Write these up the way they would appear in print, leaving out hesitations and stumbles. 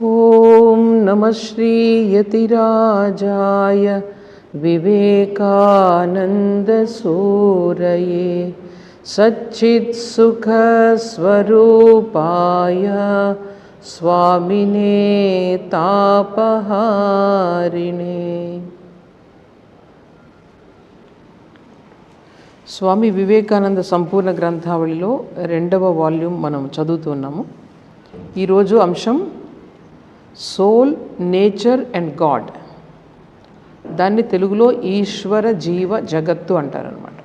ఓం నమః శ్రీ యతిరాజాయ వివేకానంద సూరయే సచ్చిత్సుఖ స్వరూపాయ స్వామినే తాపహారిణే. స్వామి వివేకానంద సంపూర్ణ గ్రంథావళిలో 2వ వాల్యూమ్ మనం చదువుతున్నాము. ఈరోజు అంశం సోల్, నేచర్ అండ్ గాడ్. దాన్ని తెలుగులో ఈశ్వర జీవ జగత్తు అంటారనమాట.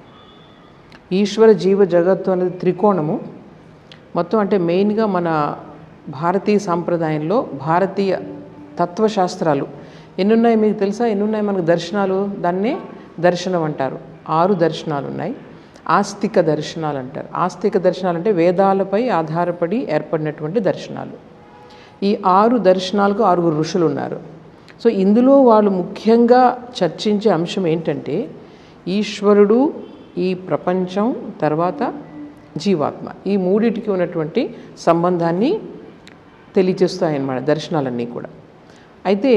ఈశ్వర జీవ జగత్తు అనేది త్రికోణము మొత్తం. అంటే మెయిన్గా మన భారతీయ సాంప్రదాయంలో భారతీయ తత్వశాస్త్రాలు ఎన్నున్నాయి మీకు తెలుసా? ఎన్నున్నాయి మనకు దర్శనాలు? దాన్నే దర్శనం అంటారు. 6 దర్శనాలు ఉన్నాయి. ఆస్తిక దర్శనాలు అంటారు. ఆస్తిక దర్శనాలు అంటే వేదాలపై ఆధారపడి ఏర్పడినటువంటి దర్శనాలు. ఈ 6 దర్శనాలకు 6 ఋషులు ఉన్నారు. సో ఇందులో వాళ్ళు ముఖ్యంగా చర్చించే అంశం ఏంటంటే ఈశ్వరుడు, ఈ ప్రపంచం, తర్వాత జీవాత్మ, ఈ మూడిటికి ఉన్నటువంటి సంబంధాన్ని తెలియచేస్తాయన్నమాట దర్శనాలన్నీ కూడా. అయితే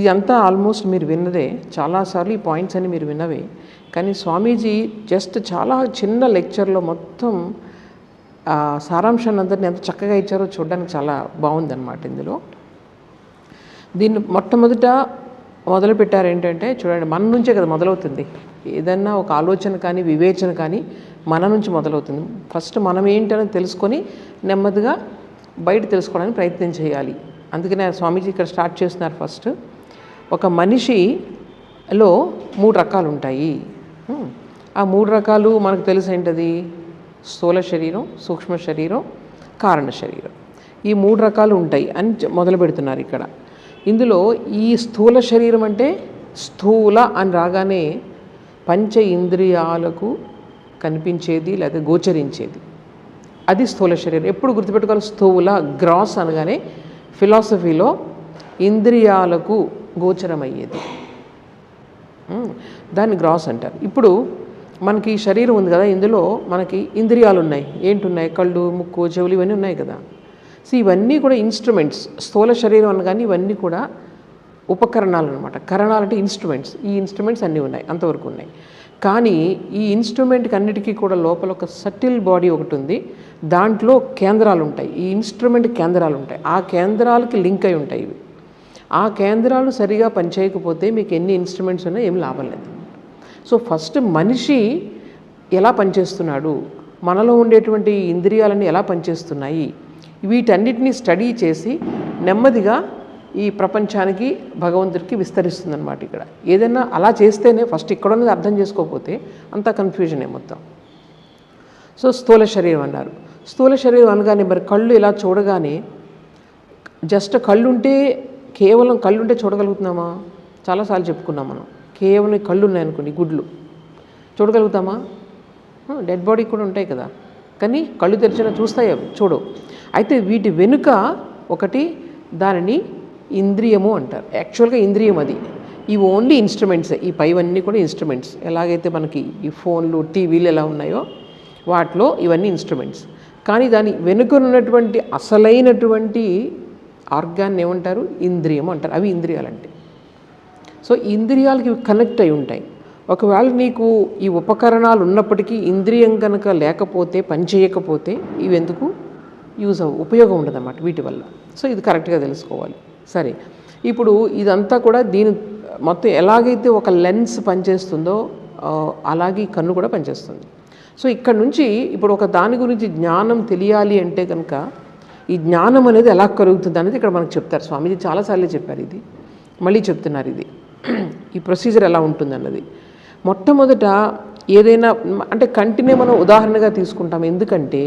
ఇదంతా ఆల్మోస్ట్ మీరు విన్నదే, చాలాసార్లు ఈ పాయింట్స్ అన్ని మీరు విన్నవే. కానీ స్వామీజీ జస్ట్ చాలా చిన్న లెక్చర్లో మొత్తం సారాంశాన్ని అందరినీ ఎంత చక్కగా ఇచ్చారో చూడడానికి చాలా బాగుందన్నమాట. ఇందులో దీన్ని మొట్టమొదట మొదలుపెట్టారు ఏంటంటే, చూడండి, మన నుంచే కదా మొదలవుతుంది. ఏదన్నా ఒక ఆలోచన కానీ వివేచన కానీ మన నుంచి మొదలవుతుంది. ఫస్ట్ మనం ఏంటని తెలుసుకొని నెమ్మదిగా బయట తెలుసుకోవడానికి ప్రయత్నం చేయాలి. అందుకనే స్వామీజీ ఇక్కడ స్టార్ట్ చేస్తున్నారు. ఫస్ట్ ఒక మనిషిలో 3 రకాలు ఉంటాయి. ఆ 3 రకాలు మనకు తెలుసు ఏంటది? స్థూల శరీరం, సూక్ష్మ శరీరం, కారణ శరీరం. ఈ 3 రకాలు ఉంటాయి అని మొదలు పెడుతున్నారు ఇక్కడ. ఇందులో ఈ స్థూల శరీరం అంటే స్థూల అని రాగానే పంచ ఇంద్రియాలకు కనిపించేది లేదా గోచరించేది, అది స్థూల శరీరం. ఎప్పుడు గుర్తుపెట్టుకోవాలి? స్థూల, గ్రాస్ అనగానే ఫిలాసఫీలో ఇంద్రియాలకు గోచరమయ్యేది, దాన్ని గ్రాస్ అంటారు. ఇప్పుడు మనకి శరీరం ఉంది కదా, ఇందులో మనకి ఇంద్రియాలు ఉన్నాయి. ఏంటున్నాయి? కళ్ళు, ముక్కు, చెవులు ఇవన్నీ ఉన్నాయి కదా. సో ఇవన్నీ కూడా ఇన్స్ట్రుమెంట్స్. స్థూల శరీరం అనగానే ఇవన్నీ కూడా ఉపకరణాలు అనమాట. కరణాలు అంటే ఇన్స్ట్రుమెంట్స్. ఈ ఇన్స్ట్రుమెంట్స్ అన్నీ ఉన్నాయి, అంతవరకు ఉన్నాయి. కానీ ఈ ఇన్స్ట్రుమెంట్కి అన్నిటికీ కూడా లోపల ఒక సటిల్ బాడీ ఒకటి ఉంది. దాంట్లో కేంద్రాలు ఉంటాయి. ఈ ఇన్స్ట్రుమెంట్ కేంద్రాలు ఉంటాయి. ఆ కేంద్రాలకి లింక్ అయి ఉంటాయి ఇవి. ఆ కేంద్రాలు సరిగా పనిచేయకపోతే మీకు ఎన్ని ఇన్స్ట్రుమెంట్స్ ఉన్నా ఏం లాభం లేదు. సో ఫస్ట్ మనిషి ఎలా పనిచేస్తున్నాడు, మనలో ఉండేటువంటి ఇంద్రియాలన్నీ ఎలా పనిచేస్తున్నాయి, వీటన్నిటినీ స్టడీ చేసి నెమ్మదిగా ఈ ప్రపంచానికి, భగవంతుడికి విస్తరిస్తుందన్నమాట. ఇక్కడ ఏదైనా అలా చేస్తేనే ఫస్ట్ ఇక్కడ ఉన్నది అర్థం చేసుకోకపోతే అంతా కన్ఫ్యూజనే మొత్తం. సో స్థూల శరీరం అన్నారు. స్థూల శరీరం అనగానే మరి కళ్ళు ఇలా చూడగానే జస్ట్ కళ్ళుంటే, కేవలం కళ్ళుంటే చూడగలుగుతున్నామా? చాలాసార్లు చెప్పుకున్నాం మనం. కేవలం కళ్ళు ఉన్నాయనుకోండి, గుడ్లు, చూడగలుగుతామా? డెడ్ బాడీ కూడా ఉంటాయి కదా, కానీ కళ్ళు తెరిచినా చూస్తాయి అవి? చూడవు. అయితే వీటి వెనుక ఒకటి, దానిని ఇంద్రియము అంటారు. యాక్చువల్గా ఇంద్రియం అది. ఇవి ఓన్లీ ఇన్స్ట్రుమెంట్సే. ఈ పైవన్నీ కూడా ఇన్స్ట్రుమెంట్స్. ఎలాగైతే మనకి ఈ ఫోన్లు, టీవీలు ఎలా ఉన్నాయో వాటిలో ఇవన్నీ ఇన్స్ట్రుమెంట్స్. కానీ దాని వెనుక ఉన్నటువంటి అసలైనటువంటి ఆర్గాన్ని ఏమంటారు? ఇంద్రియం అంటారు. అవి ఇంద్రియాలంటే. సో ఇంద్రియాలకి కనెక్ట్ అయి ఉంటాయి. ఒకవేళ నీకు ఈ ఉపకరణాలు ఉన్నప్పటికీ ఇంద్రియం కనుక లేకపోతే, పని చేయకపోతే ఇవి ఎందుకు యూజ్ ఉపయోగం ఉండదన్నమాట వీటి వల్ల. సో ఇది కరెక్ట్గా తెలుసుకోవాలి. సరే, ఇప్పుడు ఇదంతా కూడా దీని మొత్తం ఎలాగైతే ఒక లెన్స్ పనిచేస్తుందో అలాగే కన్ను కూడా పనిచేస్తుంది. సో ఇక్కడ నుంచి ఇప్పుడు ఒక దాని గురించి జ్ఞానం తెలియాలి అంటే కనుక ఈ జ్ఞానం అనేది ఎలా కలుగుతుంది అనేది ఇక్కడ మనకు చెప్తారు. స్వామీజీ చాలాసార్లు చెప్పారు. ఇది మళ్ళీ చెప్తున్నారు. ఇది ఈ ప్రొసీజర్ ఎలా ఉంటుంది అన్నది. మొట్టమొదట ఏదైనా అంటే కంటినే మనం ఉదాహరణగా తీసుకుంటాం. ఎందుకంటే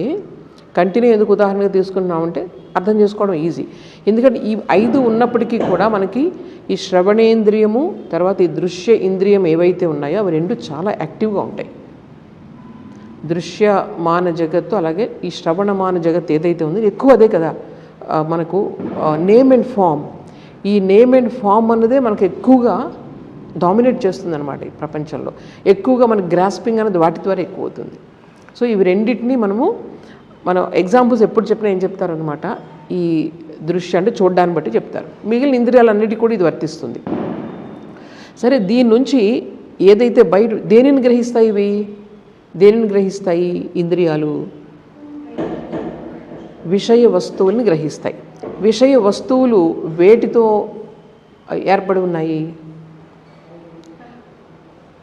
కంటిన్యూ ఎందుకు ఉదాహరణగా తీసుకుంటున్నామంటే అర్థం చేసుకోవడం ఈజీ. ఎందుకంటే ఈ 5 ఉన్నప్పటికీ కూడా మనకి ఈ శ్రవణేంద్రియము, తర్వాత ఈ దృశ్య ఇంద్రియం ఏవైతే ఉన్నాయో అవి 2 చాలా యాక్టివ్గా ఉంటాయి. దృశ్యమాన జగత్తు, అలాగే ఈ శ్రవణమాన జగత్తు ఏదైతే ఉందో ఎక్కువ అదే కదా మనకు నేమ్ అండ్ ఫామ్. ఈ నేమ్ అండ్ ఫామ్ అన్నదే మనకు ఎక్కువగా డామినేట్ చేస్తుంది అనమాట ఈ ప్రపంచంలో. ఎక్కువగా మనకి గ్రాస్పింగ్ అనేది వాటి ద్వారా ఎక్కువ అవుతుంది. సో ఇవి రెండింటినీ మనం ఎగ్జాంపుల్స్ ఎప్పుడు చెప్పినా ఏం చెప్తారనమాట, ఈ దృశ్య అంటే చూడడాన్ని బట్టి చెప్తారు. మిగిలిన ఇంద్రియాలన్నిటికీ కూడా ఇది వర్తిస్తుంది. సరే, దీని నుంచి ఏదైతే బయట దేనిని గ్రహిస్తాయి, ఇవి దేనిని గ్రహిస్తాయి? ఇంద్రియాలు విషయ వస్తువుల్ని గ్రహిస్తాయి. విషయ వస్తువులు వేటితో ఏర్పడి ఉన్నాయి?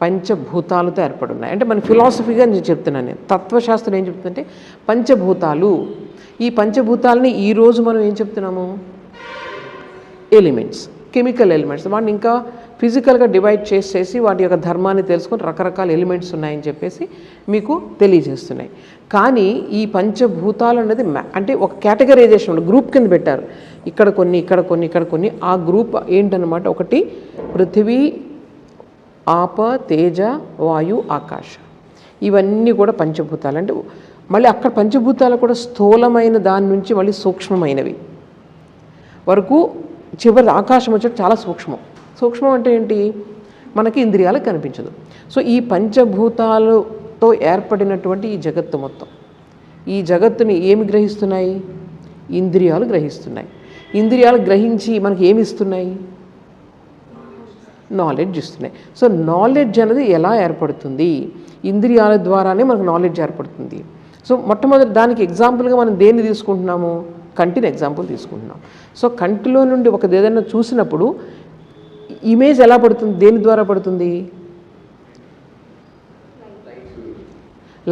పంచభూతాలతో ఏర్పడి ఉన్నాయి. అంటే మన ఫిలాసఫీగా నేను చెప్తున్నాను, నేను తత్వశాస్త్రం ఏం చెప్తుందంటే పంచభూతాలు. ఈ పంచభూతాలని ఈరోజు మనం ఏం చెప్తున్నాము? Elements, chemical elements. వాటిని ఇంకా ఫిజికల్గా డివైడ్ చేసేసి వాటి యొక్క ధర్మాన్ని తెలుసుకొని రకరకాల ఎలిమెంట్స్ ఉన్నాయని చెప్పేసి మీకు తెలియజేస్తున్నాయి. కానీ ఈ పంచభూతాలు అనేది అంటే ఒక కేటగరైజేషన్ గ్రూప్ కింద పెట్టారు. ఇక్కడ కొన్ని, ఇక్కడ కొన్ని, ఇక్కడ కొన్ని. ఆ గ్రూప్ ఏంటన్నమాట? ఒకటి పృథివీ, ఆప, తేజ, వాయు, ఆకాశ. ఇవన్నీ కూడా పంచభూతాలు. అంటే మళ్ళీ అక్కడ పంచభూతాలు కూడా స్థూలమైన దాని నుంచి మళ్ళీ సూక్ష్మమైనవి వరకు. చివరి ఆకాశం వచ్చేది చాలా సూక్ష్మం. సూక్ష్మం అంటే ఏంటి? మనకి ఇంద్రియాలకు కనిపించదు. సో ఈ పంచభూతాలతో ఏర్పడినటువంటి ఈ జగత్తు మొత్తం, ఈ జగత్తుని ఏమి గ్రహిస్తున్నాయి? ఇంద్రియాలు గ్రహిస్తున్నాయి. ఇంద్రియాలు గ్రహించి మనకి ఏమి ఇస్తున్నాయి? నాలెడ్జ్ ఇస్తున్నాయి. సో నాలెడ్జ్ అనేది ఎలా ఏర్పడుతుంది? ఇంద్రియాల ద్వారానే మనకు నాలెడ్జ్ ఏర్పడుతుంది. సో మొట్టమొదటి దానికి ఎగ్జాంపుల్గా మనం దేన్ని తీసుకుంటున్నాము? కంటిని ఎగ్జాంపుల్ తీసుకుంటున్నాం. సో కంటిలో నుండి ఒక ఏదైనా చూసినప్పుడు ఇమేజ్ ఎలా పడుతుంది? దేని ద్వారా పడుతుంది?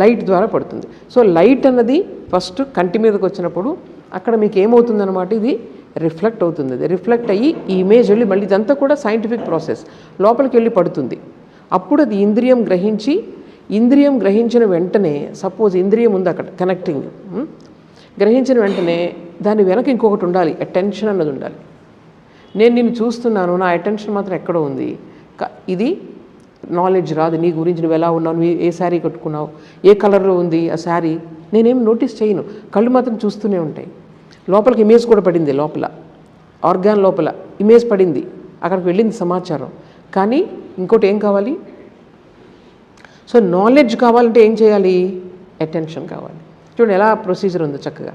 లైట్ ద్వారా పడుతుంది. సో లైట్ అన్నది ఫస్ట్ కంటి మీదకి వచ్చినప్పుడు అక్కడ మీకు ఏమవుతుందన్నమాట? ఇది రిఫ్లెక్ట్ అవుతుంది. అది రిఫ్లెక్ట్ అయ్యి ఈ ఇమేజ్ వెళ్ళి మళ్ళీ ఇదంతా కూడా సైంటిఫిక్ ప్రాసెస్ లోపలికి వెళ్ళి పడుతుంది. అప్పుడు అది ఇంద్రియం గ్రహించి, ఇంద్రియం గ్రహించిన వెంటనే సపోజ్ ఇంద్రియం ఉంది అక్కడ కనెక్టింగ్, గ్రహించిన వెంటనే దాని వెనక ఇంకొకటి ఉండాలి, అటెన్షన్ అన్నది ఉండాలి. నేను నిన్ను చూస్తున్నాను, నా అటెన్షన్ మాత్రం ఎక్కడో ఉంది. ఇది నాలెడ్జ్ రాదు. నీ గురించి నువ్వు ఎలా ఉన్నావు, నువ్వు ఏ శారీ కట్టుకున్నావు, ఏ కలర్లో ఉంది ఆ శారీ, నేనేం నోటీస్ చేయను. కళ్ళు మాత్రం చూస్తూనే ఉంటాయి. లోపలికి ఇమేజ్ కూడా పడింది, లోపల ఆర్గాన్ లోపల ఇమేజ్ పడింది, అక్కడికి వెళ్ళింది సమాచారం. కానీ ఇంకోటి ఏం కావాలి? సో నాలెడ్జ్ కావాలంటే ఏం చేయాలి? అటెన్షన్ కావాలి. చూడండి ఎలా ప్రొసీజర్ ఉందో చక్కగా.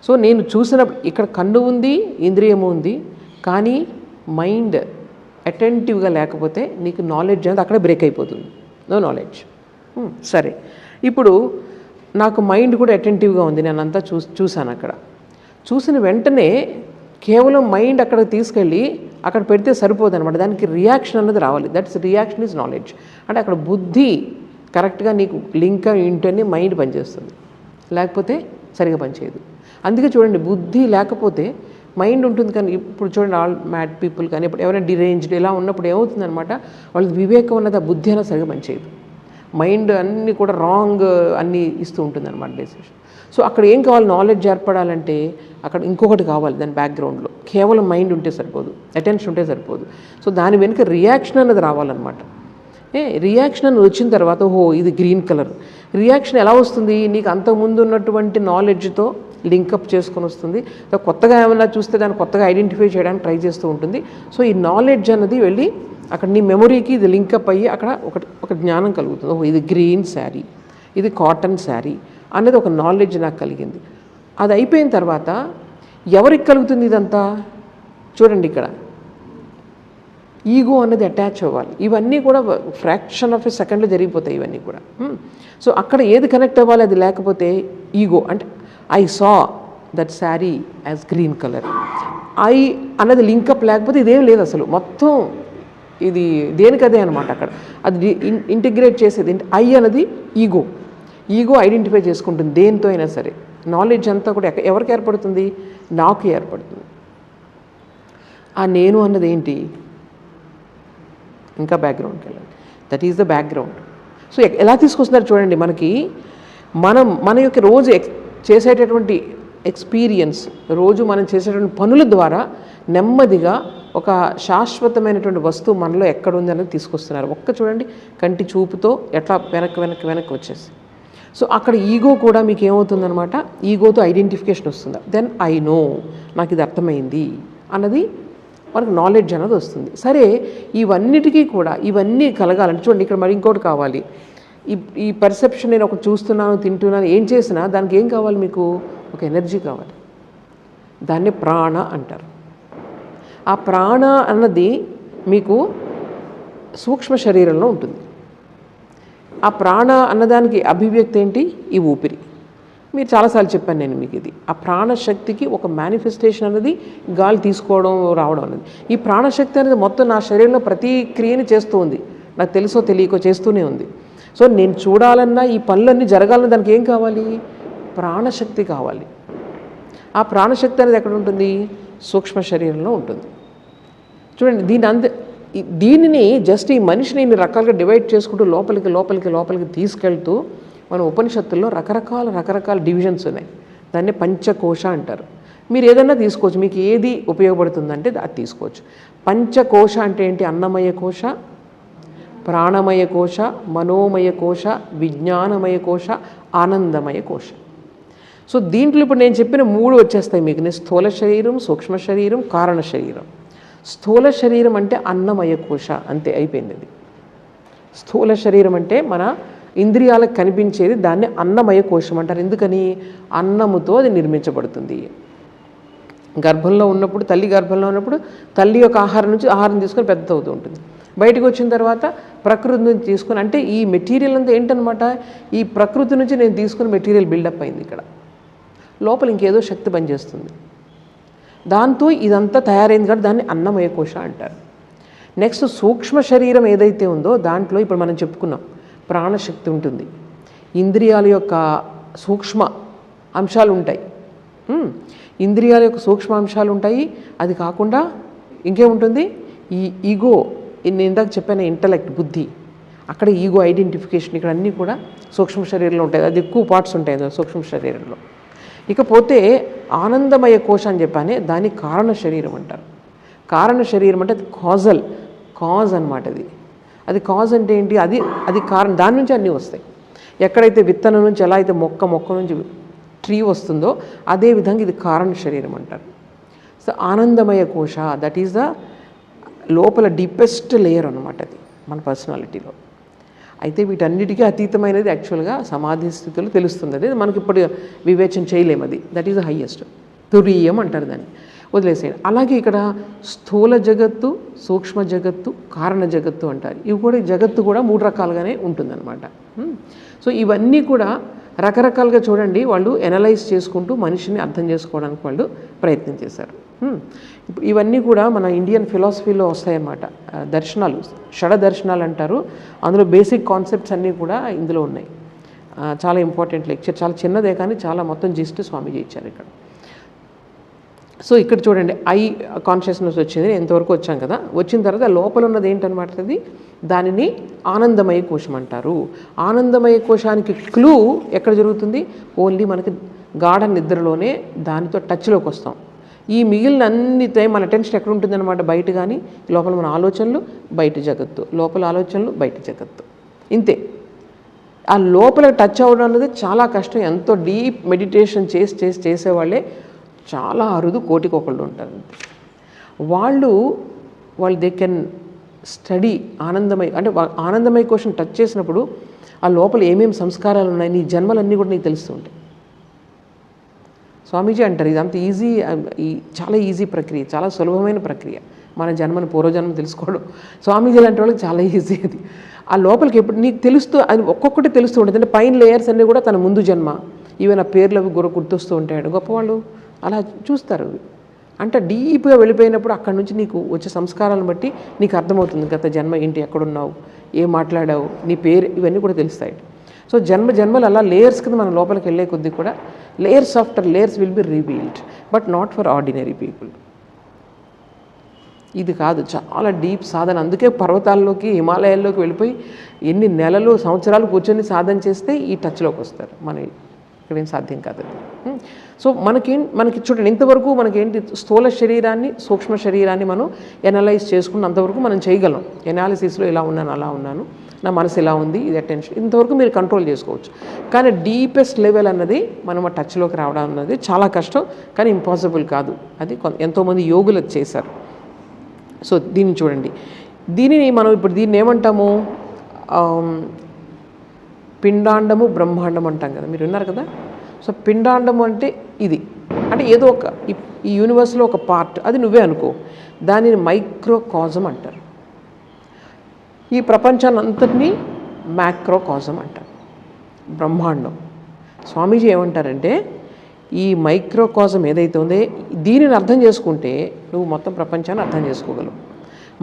సో నేను చూసినప్పుడు ఇక్కడ కన్ను ఉంది, ఇంద్రియము ఉంది, కానీ మైండ్ అటెంటివ్గా లేకపోతే నీకు నాలెడ్జ్ అనేది అక్కడ బ్రేక్ అయిపోతుంది. No knowledge. సరే, ఇప్పుడు నాకు మైండ్ కూడా అటెంటివ్గా ఉంది, నేను అంతా చూశాను. అక్కడ చూసిన వెంటనే కేవలం మైండ్ అక్కడ తీసుకెళ్ళి అక్కడ పెడితే సరిపోదు అనమాట. దానికి రియాక్షన్ అన్నది రావాలి. That's reaction is knowledge. అంటే అక్కడ బుద్ధి కరెక్ట్గా నీకు లింక్ ఉంటేనే మైండ్ పనిచేస్తుంది, లేకపోతే సరిగా పనిచేయదు. అందుకే చూడండి, బుద్ధి లేకపోతే మైండ్ ఉంటుంది. కానీ ఇప్పుడు చూడండి, ఆల్ మ్యాడ్ పీపుల్ కానీ ఇప్పుడు ఎవరైనా డిరేంజ్డ్ ఇలా ఉన్నప్పుడు ఏమవుతుందనమాట, వాళ్ళకి వివేకం ఉన్నది, ఆ బుద్ధి అనేది సరిగా పనిచేయదు. మైండ్ అన్నీ కూడా రాంగ్ అన్నీ ఇస్తూ ఉంటుంది అనమాట డెసిషన్. సో అక్కడ ఏం కావాలి? నాలెడ్జ్ ఏర్పడాలంటే అక్కడ ఇంకొకటి కావాలి దాని బ్యాక్గ్రౌండ్లో. కేవలం మైండ్ ఉంటే సరిపోదు, అటెన్షన్ ఉంటే సరిపోదు. సో దాని వెనుక రియాక్షన్ అనేది రావాలన్నమాట. రియాక్షన్ అని వచ్చిన తర్వాత, ఓహో ఇది గ్రీన్ కలర్. రియాక్షన్ ఎలా వస్తుంది? నీకు అంతకుముందు ఉన్నటువంటి నాలెడ్జ్తో లింకప్ చేసుకొని వస్తుంది. కొత్తగా ఏమైనా చూస్తే దాన్ని కొత్తగా ఐడెంటిఫై చేయడానికి ట్రై చేస్తూ ఉంటుంది. సో ఈ నాలెడ్జ్ అన్నది వెళ్ళి అక్కడ నీ మెమొరీకి ఇది లింకప్ అయ్యి అక్కడ ఒక జ్ఞానం కలుగుతుంది. ఓహో ఇది గ్రీన్ శారీ, ఇది కాటన్ శారీ అనేది ఒక నాలెడ్జ్ నాకు కలిగింది. అది అయిపోయిన తర్వాత ఎవరికి కలుగుతుంది ఇదంతా? చూడండి, ఇక్కడ ఈగో అనేది అటాచ్ అవ్వాలి. ఇవన్నీ కూడా ఫ్రాక్షన్ ఆఫ్ ఎ సెకండ్లో జరిగిపోతాయి ఇవన్నీ కూడా. సో అక్కడ ఏది కనెక్ట్ అవ్వాలి? అది లేకపోతే ఈగో అంటే I saw that sari as green colour. I అన్నది లింకప్ లేకపోతే ఇదేం లేదు అసలు. మొత్తం ఇది దేనికదే అనమాట. అక్కడ అది ఇంటిగ్రేట్ చేసేది ఐ అన్నది ఈగో. ఈగో ఐడెంటిఫై చేసుకుంటుంది దేనితో అయినా సరే. నాలెడ్జ్ అంతా కూడా ఎవరికి ఏర్పడుతుంది? నాకు ఏర్పడుతుంది. ఆ నేను అన్నది ఏంటి? ఇంకా బ్యాక్గ్రౌండ్కి వెళ్ళండి. That is the background. So ఎలా తీసుకొస్తున్నారు చూడండి. మనకి మన యొక్క రోజు చేసేటటువంటి ఎక్స్పీరియన్స్, రోజు మనం చేసేటువంటి పనుల ద్వారా నెమ్మదిగా ఒక శాశ్వతమైనటువంటి వస్తువు మనలో ఎక్కడుంది అనేది తీసుకొస్తున్నారు. ఒక్క చూడండి, కంటి చూపుతో ఎట్లా వెనక్కి వచ్చేసి. సో అక్కడ ఈగో కూడా మీకు ఏమవుతుందనమాట? ఈగోతో ఐడెంటిఫికేషన్ వస్తుంది. దెన్ ఐ నో, నాకు ఇది అర్థమైంది అన్నది మనకు నాలెడ్జ్ అన్నది వస్తుంది. సరే, ఇవన్నిటికీ కూడా ఇవన్నీ కలగాలంటే చూడండి, ఇక్కడ మరి ఇంకోటి కావాలి. ఈ పర్సెప్షన్, నేను ఒకటి చూస్తున్నాను, తింటున్నాను, ఏం చేసినా దానికి ఏం కావాలి? మీకు ఒక ఎనర్జీ కావాలి. దాన్ని ప్రాణ అంటారు. ఆ ప్రాణ అన్నది మీకు సూక్ష్మ శరీరంలో ఉంటుంది. ఆ ప్రాణ అన్నదానికి అభివ్యక్తి ఏంటి? ఈ ఊపిరి. మీరు చాలాసార్లు చెప్పాను నేను మీకు ఇది. ఆ ప్రాణశక్తికి ఒక మేనిఫెస్టేషన్ అనేది గాలి తీసుకోవడం రావడం అనేది. ఈ ప్రాణశక్తి అనేది మొత్తం నా శరీరంలో ప్రతి క్రియని చేస్తూ ఉంది. నాకు తెలుసో తెలియకో చేస్తూనే ఉంది. సో నేను చూడాలన్నా ఈ పనులన్నీ జరగాలన్నా దానికి ఏం కావాలి? ప్రాణశక్తి కావాలి. ఆ ప్రాణశక్తి అనేది ఎక్కడ ఉంటుంది? సూక్ష్మ శరీరంలో ఉంటుంది. చూడండి, దీనిని జస్ట్ ఈ మనిషిని ఇన్ని రకాలుగా డివైడ్ చేసుకుంటూ లోపలికి తీసుకెళ్తూ మన ఉపనిషత్తుల్లో రకరకాల డివిజన్స్ ఉన్నాయి. దాన్ని పంచకోశ అంటారు. మీరు ఏదన్నా తీసుకోవచ్చు, మీకు ఏది ఉపయోగపడుతుందంటే అది తీసుకోవచ్చు. పంచకోశ అంటే ఏంటి? అన్నమయ కోశ, ప్రాణమయ కోశ, మనోమయ కోశ, విజ్ఞానమయ కోశ, ఆనందమయ కోశ. సో దీంట్లో ఇప్పుడు నేను చెప్పిన 3 వచ్చేస్తాయి మీకు. స్థూల శరీరం, సూక్ష్మ శరీరం, కారణ శరీరం. స్థూల శరీరం అంటే అన్నమయ కోశ, అంతే, అయిపోయింది. అది స్థూల శరీరం అంటే మన ఇంద్రియాలకు కనిపించేది. దాన్ని అన్నమయ కోశం అంటారు. ఎందుకని? అన్నముతో అది నిర్మించబడుతుంది. గర్భంలో ఉన్నప్పుడు, తల్లి గర్భంలో ఉన్నప్పుడు తల్లి యొక్క ఆహారం నుంచి ఆహారం తీసుకొని పెద్ద అవుతూ ఉంటుంది. బయటకు వచ్చిన తర్వాత ప్రకృతి నుంచి తీసుకొని, అంటే ఈ మెటీరియల్ అంతా ఏంటనమాట, ఈ ప్రకృతి నుంచి నేను తీసుకున్న మెటీరియల్ బిల్డప్ అయింది. ఇక్కడ లోపల ఇంకేదో శక్తి పనిచేస్తుంది, దాంతో ఇదంతా తయారైంది కాబట్టి దాన్ని అన్నమయ కోశ అంటారు. నెక్స్ట్ సూక్ష్మ శరీరం ఏదైతే ఉందో దాంట్లో ఇప్పుడు మనం చెప్పుకున్నాం ప్రాణశక్తి ఉంటుంది, ఇంద్రియాల యొక్క సూక్ష్మ అంశాలు ఉంటాయి. ఇంద్రియాల యొక్క సూక్ష్మ అంశాలు ఉంటాయి. అది కాకుండా ఇంకేముంటుంది? ఈ ఈగో, నేను ఇందాక చెప్పాను ఇంటలెక్ట్, బుద్ధి, అక్కడ ఈగో ఐడెంటిఫికేషన్, ఇక్కడ అన్నీ కూడా సూక్ష్మ శరీరంలో ఉంటాయి. అది ఎక్కువ పార్ట్స్ ఉంటాయి సూక్ష్మ శరీరంలో. ఇకపోతే ఆనందమయ కోశ అని చెప్పానే, దాన్ని కారణ శరీరం అంటారు. కారణ శరీరం అంటే అది కాజ్ అనమాట. అది కాజ్ అంటే ఏంటి? అది కారణం, దాని నుంచి అన్నీ వస్తాయి. ఎక్కడైతే విత్తనం నుంచి ఎలా అయితే మొక్క నుంచి ట్రీ వస్తుందో అదేవిధంగా ఇది కారణ శరీరం అంటారు. సో ఆనందమయ కోశ, దట్ ఈస్ ద లోపల డీపెస్ట్ లేయర్ అనమాట. అది మన పర్సనాలిటీలో. అయితే వీటన్నిటికీ అతీతమైనది యాక్చువల్గా సమాధి స్థితిలో తెలుస్తుంది. అది మనకి ఇప్పుడు వివేచన చేయలేము. అది దట్ ఈస్ ద హయ్యెస్ట్, తురీయం అంటారు దాన్ని. వదిలేసేయండి. అలాగే ఇక్కడ స్థూల జగత్తు, సూక్ష్మ జగత్తు, కారణ జగత్తు అంటారు. ఇవి కూడా జగత్తు కూడా 3 రకాలుగానే ఉంటుందన్నమాట. సో ఇవన్నీ కూడా రకరకాలుగా చూడండి, వాళ్ళు ఎనలైజ్ చేసుకుంటూ మనిషిని అర్థం చేసుకోవడానికి వాళ్ళు ప్రయత్నం చేశారు. ఇప్పుడు ఇవన్నీ కూడా మన ఇండియన్ ఫిలాసఫీలో వస్తాయన్నమాట. దర్శనాలు, షడ దర్శనాలు అంటారు. అందులో బేసిక్ కాన్సెప్ట్స్ అన్నీ కూడా ఇందులో ఉన్నాయి. చాలా ఇంపార్టెంట్ లెక్చర్, చాలా చిన్నదే కానీ చాలా మొత్తం జిస్ట్ స్వామీజీ ఇచ్చారు ఇక్కడ. సో ఇక్కడ చూడండి, ఐ కాన్షియస్నెస్ వచ్చింది, ఎంతవరకు వచ్చాం కదా. వచ్చిన తర్వాత లోపల ఉన్నది ఏంటనమాట, అది దానిని ఆనందమయ కోశం అంటారు. ఆనందమయ కోశానికి క్లూ ఎక్కడ జరుగుతుంది? ఓన్లీ మనకి గాఢ నిద్రలోనే దానితో టచ్లోకి వస్తాం. ఈ మిగిలిన అన్ని టైం మన అటెన్షన్ ఎక్కడ ఉంటుంది అనమాట? బయట. కానీ లోపల మన ఆలోచనలు, బయట జగత్తు, లోపల ఆలోచనలు, బయట జగత్తు, ఇంతే. ఆ లోపల టచ్ అవ్వడం అనేది చాలా కష్టం. ఎంతో డీప్ మెడిటేషన్ చేసేవాళ్ళే చాలా అరుదు, కోటికి ఒకళ్ళు ఉంటారు. వాళ్ళు దే కెన్ స్టడీ ఆనందమయ, అంటే ఆనందమయ కోశం టచ్ చేసినప్పుడు ఆ లోపల ఏమేమి సంస్కారాలు ఉన్నాయి, నీ జన్మలన్నీ కూడా నీకు తెలుస్తూ ఉంటాయి. స్వామీజీ అంటారు ఇదంతా ఈజీ, చాలా ఈజీ ప్రక్రియ, చాలా సులభమైన ప్రక్రియ. మన జన్మను, పూర్వజన్మను తెలుసుకోవడం స్వామీజీ లాంటి వాళ్ళకి చాలా ఈజీ. అది ఆ లోపలికి ఎప్పుడు నీకు తెలుస్తూ, అది ఒక్కొక్కటి తెలుస్తూ ఉంటుంది. అంటే పైన లేయర్స్ అన్నీ కూడా తన ముందు జన్మ, ఈవెన్ ఆ పేర్లు అవి గుర్తొస్తూ ఉంటాడు. గొప్పవాళ్ళు అలా చూస్తారు. అంటే డీప్గా వెళ్ళిపోయినప్పుడు అక్కడి నుంచి నీకు వచ్చే సంస్కారాలను బట్టి నీకు అర్థమవుతుంది గత జన్మ ఏంటి, ఎక్కడున్నావు, ఏం మాట్లాడావు, నీ పేరు, ఇవన్నీ కూడా తెలుస్తాయి. సో జన్మలు అలా లేయర్స్ కింద మన లోపలికి వెళ్ళే కొద్దీ కూడా layers after layers will be revealed, but not for ordinary people. ఇది కాదు, చాలా డీప్ సాధన. అందుకే పర్వతాల్లోకి, హిమాలయాల్లోకి వెళ్ళిపోయి ఎన్ని నెలలు, సంవత్సరాలు కూర్చొని సాధన చేస్తే ఈ టచ్లోకి వస్తారు. మన ఇక్కడేం సాధ్యం కాదు. సో మనకి చూడండి, ఇంతవరకు మనకేంటి, స్థూల శరీరాన్ని, సూక్ష్మ శరీరాన్ని మనం ఎనలైజ్ చేసుకున్నంతవరకు మనం చేయగలం. ఎనాలిసిస్లో ఇలా ఉన్నాను, అలా ఉన్నాను, నా మనసు ఇలా ఉంది, ఇది అటెన్షన్, ఇంతవరకు మీరు కంట్రోల్ చేసుకోవచ్చు. కానీ డీపెస్ట్ లెవెల్ అన్నది మనం ఆ టచ్లోకి రావడం అన్నది చాలా కష్టం, కానీ ఇంపాసిబుల్ కాదు. అది ఎంతోమంది యోగులు చేశారు. సో దీన్ని చూడండి, దీనిని మనం ఇప్పుడు దీన్ని ఏమంటాము, పిండాండము బ్రహ్మాండం అంటాం కదా, మీరు విన్నారు కదా. సో పిండాండము అంటే ఇది, అంటే ఏదో ఒక ఈ యూనివర్స్లో ఒక పార్ట్, అది నువ్వే అనుకో. దానిని మైక్రోకాజం అంటారు. ఈ ప్రపంచాన్ని అంతటినీ మ్యాక్రోకాజం అంటారు, బ్రహ్మాండం. స్వామీజీ ఏమంటారంటే ఈ మైక్రోకాజం ఏదైతే ఉందో దీనిని అర్థం చేసుకుంటే నువ్వు మొత్తం ప్రపంచాన్ని అర్థం చేసుకోగలవు.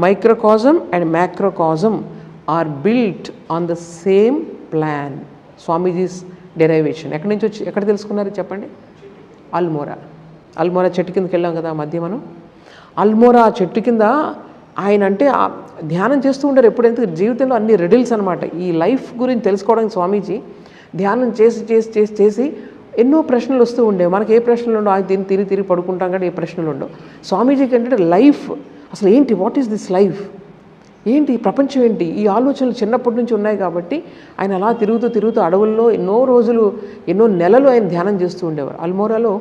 Microcosm and macrocosm are built on the same plan. Swamiji's derivation ఎక్కడి నుంచి వచ్చి ఎక్కడ తెలుసుకున్నారు చెప్పండి? అల్మోరా చెట్టు కిందకి వెళ్ళాం కదా మధ్య మనం. అల్మోరా చెట్టు కింద ఆయన అంటే ధ్యానం చేస్తూ ఉంటారు ఎప్పుడైతే. జీవితంలో అన్ని రెడిల్స్ అనమాట. ఈ లైఫ్ గురించి తెలుసుకోవడానికి స్వామీజీ ధ్యానం చేసి చేసి చేసి చేసి ఎన్నో ప్రశ్నలు వస్తూ ఉండేవి. మనకి ఏ ప్రశ్నలు ఉండవు, దీన్ని తిరిగి పడుకుంటాం కానీ ఏ ప్రశ్నలు ఉండవు. స్వామీజీకి ఏంటంటే లైఫ్ అసలు ఏంటి, వాట్ ఈస్ దిస్ లైఫ్, ఏంటి ప్రపంచం ఏంటి, ఈ ఆలోచనలు చిన్నప్పటి నుంచి ఉన్నాయి కాబట్టి ఆయన అలా తిరుగుతూ అడవుల్లో ఎన్నో రోజులు ఎన్నో నెలలు ఆయన ధ్యానం చేస్తూ ఉండేవారు. అల్మోరాలో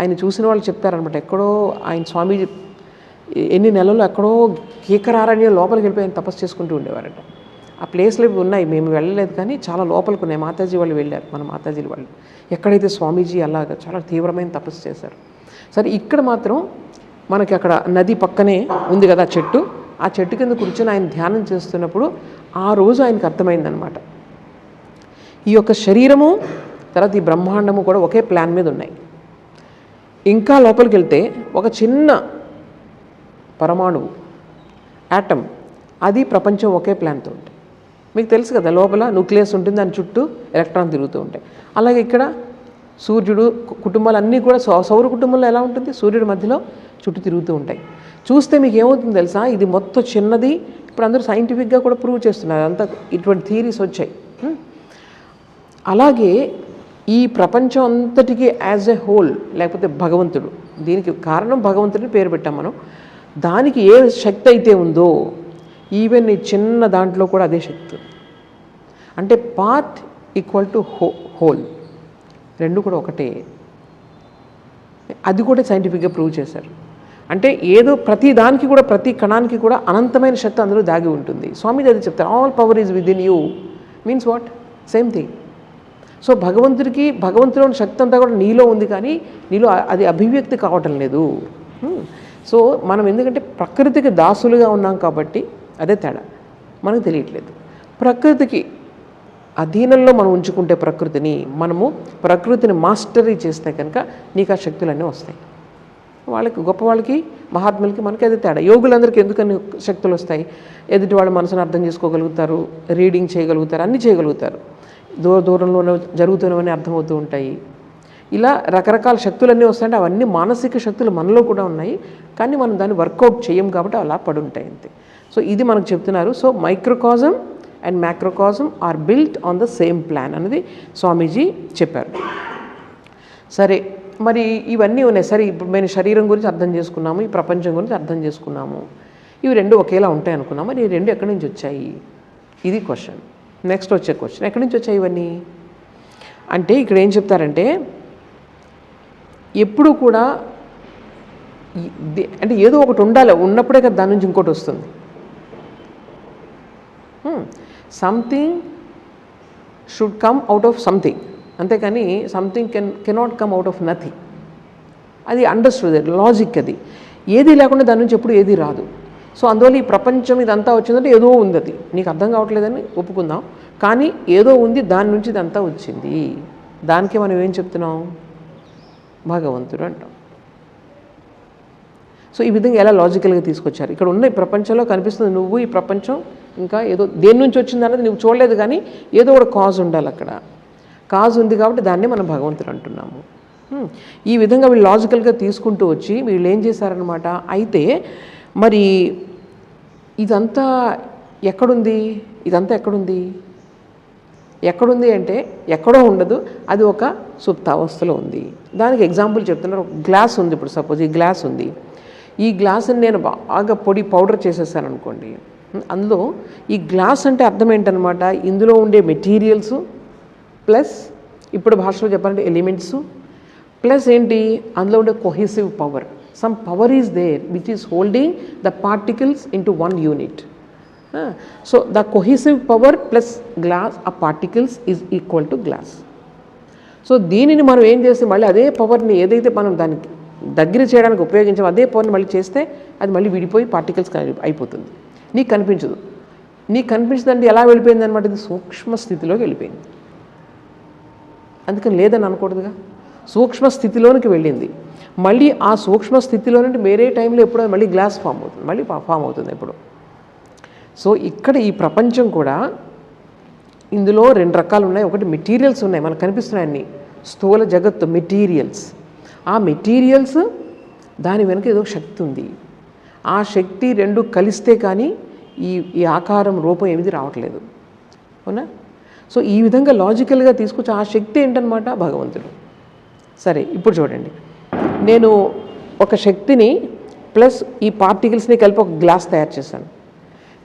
ఆయన చూసిన వాళ్ళు చెప్తారనమాట, ఎక్కడో ఆయన స్వామీజీ ఎన్ని నెలలు ఎక్కడో కీకరారణ్యం లోపలికి వెళ్ళిపోయి ఆయన తపస్సు చేసుకుంటూ ఉండేవారట. ఆ ప్లేస్లు ఉన్నాయి, మేము వెళ్ళలేదు కానీ చాలా లోపలికి ఉన్నాయి. మాతాజీ వాళ్ళు వెళ్ళారు, మన మాతాజీల వాళ్ళు, ఎక్కడైతే స్వామీజీ అలాగా చాలా తీవ్రమైన తపస్సు చేశారు. సరే ఇక్కడ మాత్రం మనకి అక్కడ నది పక్కనే ఉంది కదా చెట్టు, ఆ చెట్టు కింద కూర్చొని ఆయన ధ్యానం చేస్తున్నప్పుడు ఆ రోజు ఆయనకు అర్థమైందనమాట, ఈ యొక్క శరీరము తర్వాత ఈ బ్రహ్మాండము కూడా ఒకే ప్లాన్ మీద ఉన్నాయి. ఇంకా లోపలికి వెళ్తే ఒక చిన్న పరమాణువు, యాటమ్, అది ప్రపంచం ఒకే ప్లాన్తో ఉంటుంది. మీకు తెలుసు కదా, లోపల న్యూక్లియస్ ఉంటుంది, దాని చుట్టూ ఎలక్ట్రాన్ తిరుగుతూ ఉంటాయి. అలాగే ఇక్కడ సూర్యుడు కుటుంబాలు అన్నీ కూడా సౌర కుటుంబంలో ఎలా ఉంటుంది, సూర్యుడి మధ్యలో చుట్టూ తిరుగుతూ ఉంటాయి. చూస్తే మీకు ఏమవుతుంది తెలుసా, ఇది మొత్తం చిన్నది. ఇప్పుడు అందరూ సైంటిఫిక్గా కూడా ప్రూవ్ చేస్తున్నారు, అంతా ఇటువంటి థియరీస్ వచ్చాయి. అలాగే ఈ ప్రపంచం అంతటికీ యాజ్ ఎ హోల్, లేకపోతే భగవంతుడు, దీనికి కారణం భగవంతుడిని పేరు పెట్టాం మనం. దానికి ఏ శక్తి అయితే ఉందో ఈవెన్ ఈ చిన్న దాంట్లో కూడా అదే శక్తి. అంటే పార్ట్ ఈక్వల్ టు హోల్, రెండు కూడా ఒకటే. అది కూడా సైంటిఫిక్గా ప్రూవ్ చేశారు. అంటే ఏదో ప్రతి దానికి కూడా, ప్రతి కణానికి కూడా అనంతమైన శక్తి అందులో దాగి ఉంటుంది. స్వామి అది చెప్తారు, all power is within you. Means what? Same thing. So భగవంతులోని శక్తి అంతా కూడా నీలో ఉంది, కానీ నీలో అది అభివ్యక్తి కావటం లేదు. సో మనం ఎందుకంటే ప్రకృతికి దాసులుగా ఉన్నాం కాబట్టి అదే తేడా, మనకు తెలియట్లేదు. ప్రకృతికి అధీనంలో మనం ఉంచుకుంటే మనము ప్రకృతిని మాస్టరీ చేస్తే కనుక నీకు ఆ శక్తులన్నీ వస్తాయి. వాళ్ళకి, గొప్ప వాళ్ళకి, మహాత్ములకి, మనకి అదే తేడా. యోగులందరికీ ఎందుకని శక్తులు వస్తాయి? ఎదుటి వాళ్ళ మనసును అర్థం చేసుకోగలుగుతారు, రీడింగ్ చేయగలుగుతారు, అన్నీ చేయగలుగుతారు, దూరంలోనే జరుగుతున్నవన్నీ అర్థమవుతూ ఉంటాయి. ఇలా రకరకాల శక్తులన్నీ వస్తాయంటే అవన్నీ మానసిక శక్తులు మనలో కూడా ఉన్నాయి, కానీ మనం దాన్ని వర్కౌట్ చేయం కాబట్టి అలా పడుంటాయి అంతే. సో ఇది మనకు చెప్తున్నారు. So microcosm and macrocosm are built on the same plan అనేది స్వామీజీ చెప్పారు. సరే, మరి ఇవన్నీ ఉన్నాయి. సరే, ఇప్పుడు మేము శరీరం గురించి అర్థం చేసుకున్నాము, ఈ ప్రపంచం గురించి అర్థం చేసుకున్నాము, ఇవి రెండు ఒకేలా ఉంటాయి అనుకున్నాము. మరి ఈ రెండు ఎక్కడి నుంచి వచ్చాయి? ఇది క్వశ్చన్. నెక్స్ట్ వచ్చే క్వశ్చన్, ఎక్కడి నుంచి వచ్చాయి ఇవన్నీ అంటే ఇక్కడ ఏం చెప్తారంటే, ఎప్పుడు కూడా అంటే ఏదో ఒకటి ఉండాలి, ఉన్నప్పుడే కదా దాని నుంచి ఇంకోటి వస్తుంది. Something should come out of something, అంతేకాని something cannot come out of nothing. అది అండర్స్టూడ్, లాజిక్ అది. ఏది లేకుండా దాని నుంచి ఎప్పుడు ఏది రాదు. సో అందువల్ల ఈ ప్రపంచం ఇదంతా వచ్చిందంటే ఏదో ఉంది, అది నీకు అర్థం కావట్లేదని ఒప్పుకుందాం, కానీ ఏదో ఉంది, దాని నుంచి ఇదంతా వచ్చింది. దానికే మనం ఏం చెప్తున్నాం? భగవంతుడు అంటాం. సో ఈ విధంగా ఎలా లాజికల్గా తీసుకొచ్చారు. ఇక్కడ ఉన్న ఈ ప్రపంచంలో కనిపిస్తుంది, నువ్వు ఈ ప్రపంచం ఇంకా ఏదో దేని నుంచి వచ్చింది అన్నది నువ్వు చూడలేదు, కానీ ఏదో ఒక కాజ్ ఉండాలి, అక్కడ కాజ్ ఉంది కాబట్టి దాన్నే మనం భగవంతుడు అంటున్నాము. ఈ విధంగా వీళ్ళు లాజికల్గా తీసుకుంటూ వచ్చి వీళ్ళు ఏం చేశారనమాట, అయితే మరి ఇదంతా ఎక్కడుంది? ఇదంతా ఎక్కడుంది అంటే ఎక్కడో ఉండదు, అది ఒక సుప్తావస్థలో ఉంది. దానికి ఎగ్జాంపుల్ చెప్తున్నారు. గ్లాస్ ఉంది, ఇప్పుడు సపోజ్ ఈ గ్లాస్ ఉంది, ఈ గ్లాస్ని నేను బాగా పౌడర్ చేసేసాను అనుకోండి, అందులో ఈ గ్లాస్ అంటే అర్థం ఏంటనమాట, ఇందులో ఉండే మెటీరియల్స్ ప్లస్ ఇప్పుడు భాషలో చెప్పాలంటే ఎలిమెంట్స్ ప్లస్ ఏంటి, అందులో ఉండే cohesive power. Some power is there which is holding the particles into one unit. So the cohesive power plus glass ఆ particles is equal to glass. So దీనిని మనం ఏం చేస్తే మళ్ళీ అదే పవర్ని ఏదైతే మనం దానికి దగ్గర చేయడానికి ఉపయోగించాం, అదే పవర్ మళ్ళీ చేస్తే అది మళ్ళీ విడిపోయి పార్టికల్స్ అయిపోతుంది. నీకు కనిపించదు. నీకు కనిపించదంటే ఎలా వెళ్ళిపోయింది అనమాట, ఇది సూక్ష్మ స్థితిలోకి వెళ్ళిపోయింది. అందుకని లేదని అనకూడదుగా, సూక్ష్మ స్థితిలోనికి వెళ్ళింది. మళ్ళీ ఆ సూక్ష్మ స్థితిలో నుండి వేరే టైంలో ఎప్పుడో మళ్ళీ గ్లాస్ ఫామ్ అవుతుంది, మళ్ళీ ఫామ్ అవుతుంది ఎప్పుడు. సో ఇక్కడ ఈ ప్రపంచం కూడా ఇందులో 2 రకాలు ఉన్నాయి. ఒకటి మెటీరియల్స్ ఉన్నాయి, మనకు కనిపిస్తున్నాయి అన్నీ, స్థూల జగత్తు మెటీరియల్స్. ఆ మెటీరియల్స్ దాని వెనుక ఏదో శక్తి ఉంది. ఆ శక్తి 2 కలిస్తే కానీ ఈ ఆకారం రూపం ఏమిది రావట్లేదు, అవునా? సో ఈ విధంగా లాజికల్గా తీసుకొచ్చి ఆ శక్తి ఏంటనమాట భగవంతుడు. సరే, ఇప్పుడు చూడండి, నేను ఒక శక్తిని ప్లస్ ఈ పార్టికల్స్ని కలిపి ఒక గ్లాస్ తయారు చేశాను.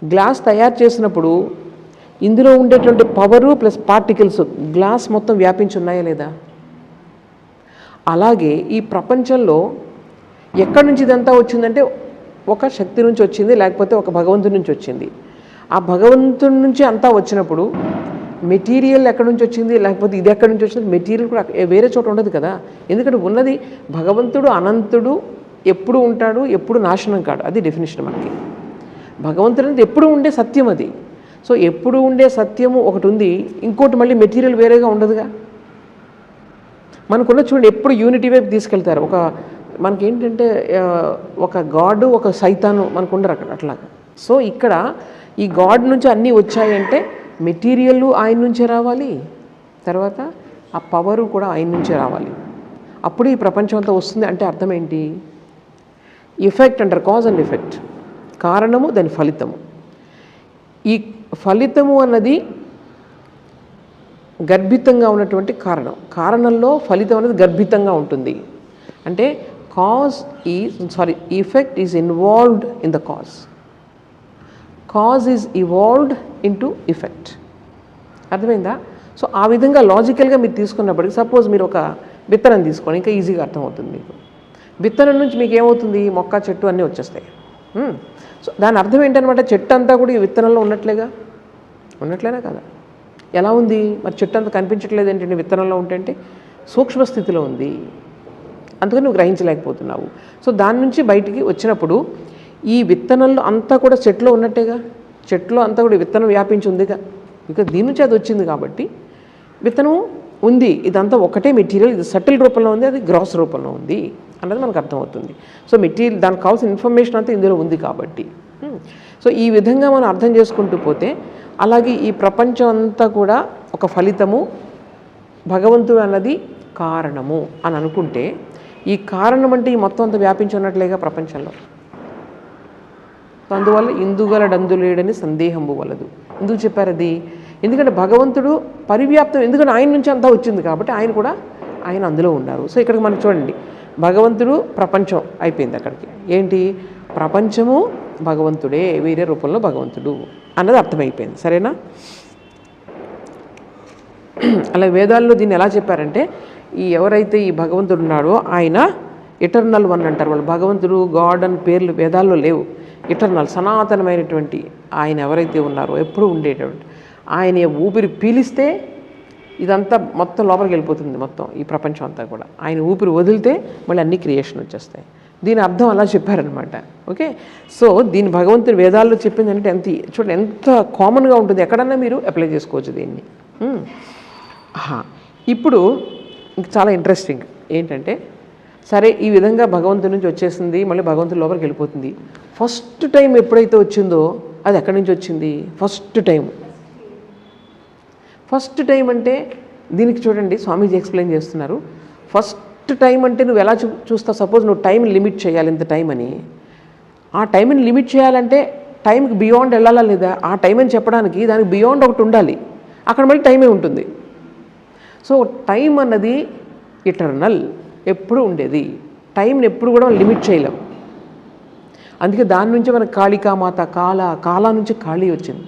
గ్లాస్ తయారు చేసినప్పుడు ఇందులో ఉండేటువంటి పవరు ప్లస్ పార్టికల్స్ గ్లాస్ మొత్తం వ్యాపించి ఉన్నాయా లేదా? అలాగే ఈ ప్రపంచంలో ఎక్కడి నుంచి ఇదంతా వచ్చిందంటే ఒక శక్తి నుంచి వచ్చింది, లేకపోతే ఒక భగవంతుడి నుంచి వచ్చింది. ఆ భగవంతుడి నుంచి అంతా వచ్చినప్పుడు మెటీరియల్ ఎక్కడి నుంచి వచ్చింది, లేకపోతే ఇది ఎక్కడి నుంచి వచ్చింది, మెటీరియల్ కూడా వేరే చోట ఉండదు కదా. ఎందుకంటే ఉన్నది భగవంతుడు అనంతుడు, ఎప్పుడు ఉంటాడు, ఎప్పుడు నాశనం కాడు. అది డెఫినేషన్ మనకి. భగవంతుడు అనేది ఎప్పుడు ఉండే సత్యం అది. సో ఎప్పుడు ఉండే సత్యము ఒకటి ఉంది, ఇంకోటి మళ్ళీ మెటీరియల్ వేరేగా ఉండదుగా. మనకున్న చూడండి ఎప్పుడు యూనిటీ వైపు తీసుకెళ్తారు. మనకేంటంటే ఒక గాడ్ ఒక సైతాను మనకు ఉండరు అక్కడ అట్లాగా. సో ఇక్కడ ఈ గాడ్ నుంచి అన్నీ వచ్చాయంటే మెటీరియల్ ఆయన నుంచే రావాలి, తర్వాత ఆ పవరు కూడా ఆయన నుంచే రావాలి. అప్పుడు ఈ ప్రపంచం అంతా వస్తుంది. అంటే అర్థం ఏంటి? ఎఫెక్ట్ అంటారు, కాజ్ అండ్ ఎఫెక్ట్. కారణము దాని ఫలితము. ఈ ఫలితము అన్నది గర్భితంగా ఉన్నటువంటి కారణంలో ఫలితం అనేది గర్భితంగా ఉంటుంది. అంటే effect is involved in the cause is evolved into effect. అర్థమైందా? సో ఆ విధంగా లాజికల్గా మీరు తీసుకున్నప్పటికీ, సపోజ్ మీరు ఒక విత్తనం తీసుకోండి, ఇంకా ఈజీగా అర్థమవుతుంది మీకు. విత్తనం నుంచి మీకు ఏమవుతుంది? మొక్క, చెట్టు అన్నీ వచ్చేస్తాయి. సో దాని అర్థం ఏంటనమాట, చెట్టు అంతా కూడా ఈ విత్తనంలో ఉన్నట్లేనా కదా? ఎలా ఉంది మరి? చెట్టు అంతా కనిపించట్లేదు ఏంటంటే విత్తనంలో ఉంటే సూక్ష్మ స్థితిలో ఉంది, అందుకని నువ్వు గ్రహించలేకపోతున్నావు. సో దాని నుంచి బయటికి వచ్చినప్పుడు ఈ విత్తనంలో అంతా కూడా చెట్లో ఉన్నట్టేగా, చెట్లో అంతా కూడా విత్తనం వ్యాపించి ఉందిగా, ఇక దీని నుంచి అది వచ్చింది కాబట్టి విత్తనం ఉంది. ఇదంతా ఒకటే మెటీరియల్, ఇది సటిల్ రూపంలో ఉంది, అది గ్రాస్ రూపంలో ఉంది అన్నది మనకు అర్థమవుతుంది. సో మెటీరియల్ దానికి కావాల్సిన ఇన్ఫర్మేషన్ అంతా ఇందులో ఉంది కాబట్టి. సో ఈ విధంగా మనం అర్థం చేసుకుంటూ పోతే, అలాగే ఈ ప్రపంచం అంతా కూడా ఒక ఫలితము, భగవంతుడు అన్నది కారణము అని అనుకుంటే, ఈ కారణం అంటే ఈ మొత్తం అంతా వ్యాపించి ఉన్నట్లేగా ప్రపంచంలో. అందువల్ల ఇందుగలడందులేడని సందేహంబు వలదు. ఎందుకు చెప్పారు అది? ఎందుకంటే భగవంతుడు పరివ్యాప్తం, ఎందుకంటే ఆయన నుంచి అంతా వచ్చింది కాబట్టి ఆయన అందులో ఉన్నారు. సో ఇక్కడికి మనం చూడండి, భగవంతుడు ప్రపంచం అయిపోయింది. అక్కడికి ఏంటి? ప్రపంచము భగవంతుడే, వేరే రూపంలో భగవంతుడు అన్నది అర్థమైపోయింది. సరేనా? అలా వేదాల్లో దీన్ని ఎలా చెప్పారంటే, ఎవరైతే ఈ భగవంతుడు ఉన్నాడో ఆయన ఎటర్నల్ వన్ అంటారు వాళ్ళు. భగవంతుడు, గాడ్ అని పేర్లు వేదాల్లో లేవు. ఎటర్నల్, సనాతనమైనటువంటి ఆయన ఎవరైతే ఉన్నారో ఎప్పుడు ఉండేటువంటి ఆయన ఊపిరి పీలిస్తే ఇదంతా మొత్తం లోపలికి వెళ్ళిపోతుంది, మొత్తం ఈ ప్రపంచం అంతా కూడా. ఆయన ఊపిరి వదిలితే మళ్ళీ అన్ని క్రియేషన్ వచ్చేస్తాయి. దీని అర్థం అలా చెప్పారనమాట. ఓకే, సో దీని భగవంతుని వేదాల్లో చెప్పిందంటే చూడండి ఎంత కామన్గా ఉంటుంది, ఎక్కడన్నా మీరు అప్లై చేసుకోవచ్చు దీన్ని. ఇప్పుడు ఇంక చాలా ఇంట్రెస్టింగ్ ఏంటంటే, సరే ఈ విధంగా భగవంతుడి నుంచి వచ్చేసింది, మళ్ళీ భగవంతుడి లోపలికి వెళ్ళిపోతుంది. ఫస్ట్ టైం ఎప్పుడైతే వచ్చిందో అది ఎక్కడి నుంచి వచ్చింది? ఫస్ట్ టైం అంటే దీనికి చూడండి స్వామీజీ ఎక్స్ప్లెయిన్ చేస్తున్నారు. ఫస్ట్ టైం అంటే నువ్వు ఎలా చూస్తావు? సపోజ్ నువ్వు టైం లిమిట్ చేయాలి, ఇంత టైం అని. ఆ టైంని లిమిట్ చేయాలంటే టైంకి బియాండ్ వెళ్ళాలా లేదా? ఆ టైం అని చెప్పడానికి దానికి బియాండ్ ఒకటి ఉండాలి, అక్కడ మళ్ళీ టైమే ఉంటుంది. సో టైం అన్నది ఇటర్నల్, ఎప్పుడు ఉండేది. టైంని ఎప్పుడు కూడా లిమిట్ చేయలేం. అందుకే దాని నుంచి మనకు కాళికామాత, కాలా నుంచి కాళీ వచ్చింది.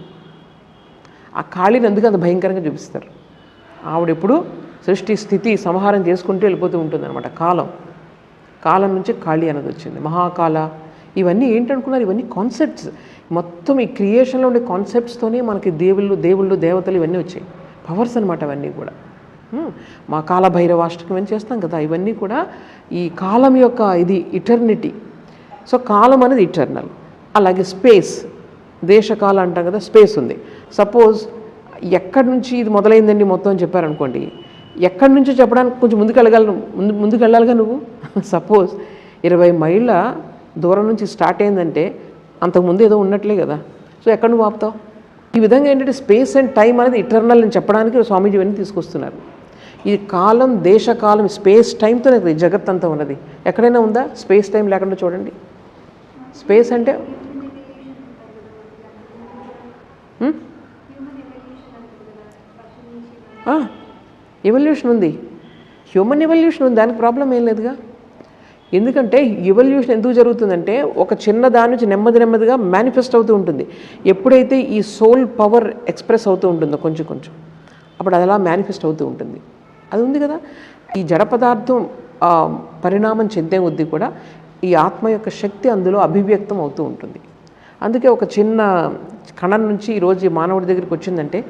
ఆ కాళీని అందుకే అంత భయంకరంగా చూపిస్తారు. ఆవిడెప్పుడు సృష్టి స్థితి సంహారం చేసుకుంటూ వెళ్ళిపోతూ ఉంటుంది అనమాట. కాలం నుంచి కాళీ అనేది వచ్చింది. మహాకాల, ఇవన్నీ ఏంటనుకున్నారు? ఇవన్నీ కాన్సెప్ట్స్. మొత్తం ఈ క్రియేషన్లో ఉండే కాన్సెప్ట్స్తోనే మనకి దేవుళ్ళు, దేవతలు ఇవన్నీ వచ్చాయి. పవర్స్ అనమాట అవన్నీ కూడా. మా కాలభైరవాష్టకం అని చేస్తాం కదా, ఇవన్నీ కూడా ఈ కాలం యొక్క ఇది ఇటర్నిటీ. సో కాలం అనేది ఇటర్నల్. అలాగే స్పేస్, దేశకాలం అంటాం కదా, స్పేస్ ఉంది. సపోజ్ ఎక్కడి నుంచి ఇది మొదలైందండి మొత్తం అని చెప్పారనుకోండి, ఎక్కడి నుంచో చెప్పడానికి కొంచెం ముందుకు వెళ్ళాలిగా నువ్వు. సపోజ్ 20 మైళ్ళ దూరం నుంచి స్టార్ట్ అయిందంటే అంతకుముందు ఏదో ఉన్నట్లే కదా. సో ఎక్కడ నువ్వు ఆపుతావు? ఈ విధంగా ఏంటంటే స్పేస్ అండ్ టైం అనేది ఇటర్నల్ అని చెప్పడానికి స్వామీజీ ఇవన్నీ తీసుకొస్తున్నారు. ఈ కాలం, దేశకాలం, స్పేస్ టైంతోనే కదా జగత్ అంతా ఉన్నది. ఎక్కడైనా ఉందా స్పేస్ టైం లేకుండా? చూడండి, స్పేస్ అంటే ఎవల్యూషన్ ఉంది, హ్యూమన్ ఎవల్యూషన్ ఉంది, దానికి ప్రాబ్లం ఏం లేదుగా. ఎందుకంటే ఎవల్యూషన్ ఎందుకు జరుగుతుందంటే ఒక చిన్న దాని నుంచి నెమ్మదిగా మేనిఫెస్ట్ అవుతూ ఉంటుంది. ఎప్పుడైతే ఈ సోల్ పవర్ ఎక్స్ప్రెస్ అవుతూ ఉంటుందో కొంచెం అప్పుడు అది అలా మేనిఫెస్ట్ అవుతూ ఉంటుంది. అది ఉంది కదా. ఈ జడ పదార్థం పరిణామం చెందే కొద్దీ కూడా ఈ ఆత్మ యొక్క శక్తి అందులో అభివ్యక్తం అవుతూ ఉంటుంది. అందుకే ఒక చిన్న కణం నుంచి ఈరోజు మానవుడి దగ్గరికి వచ్చిందంటే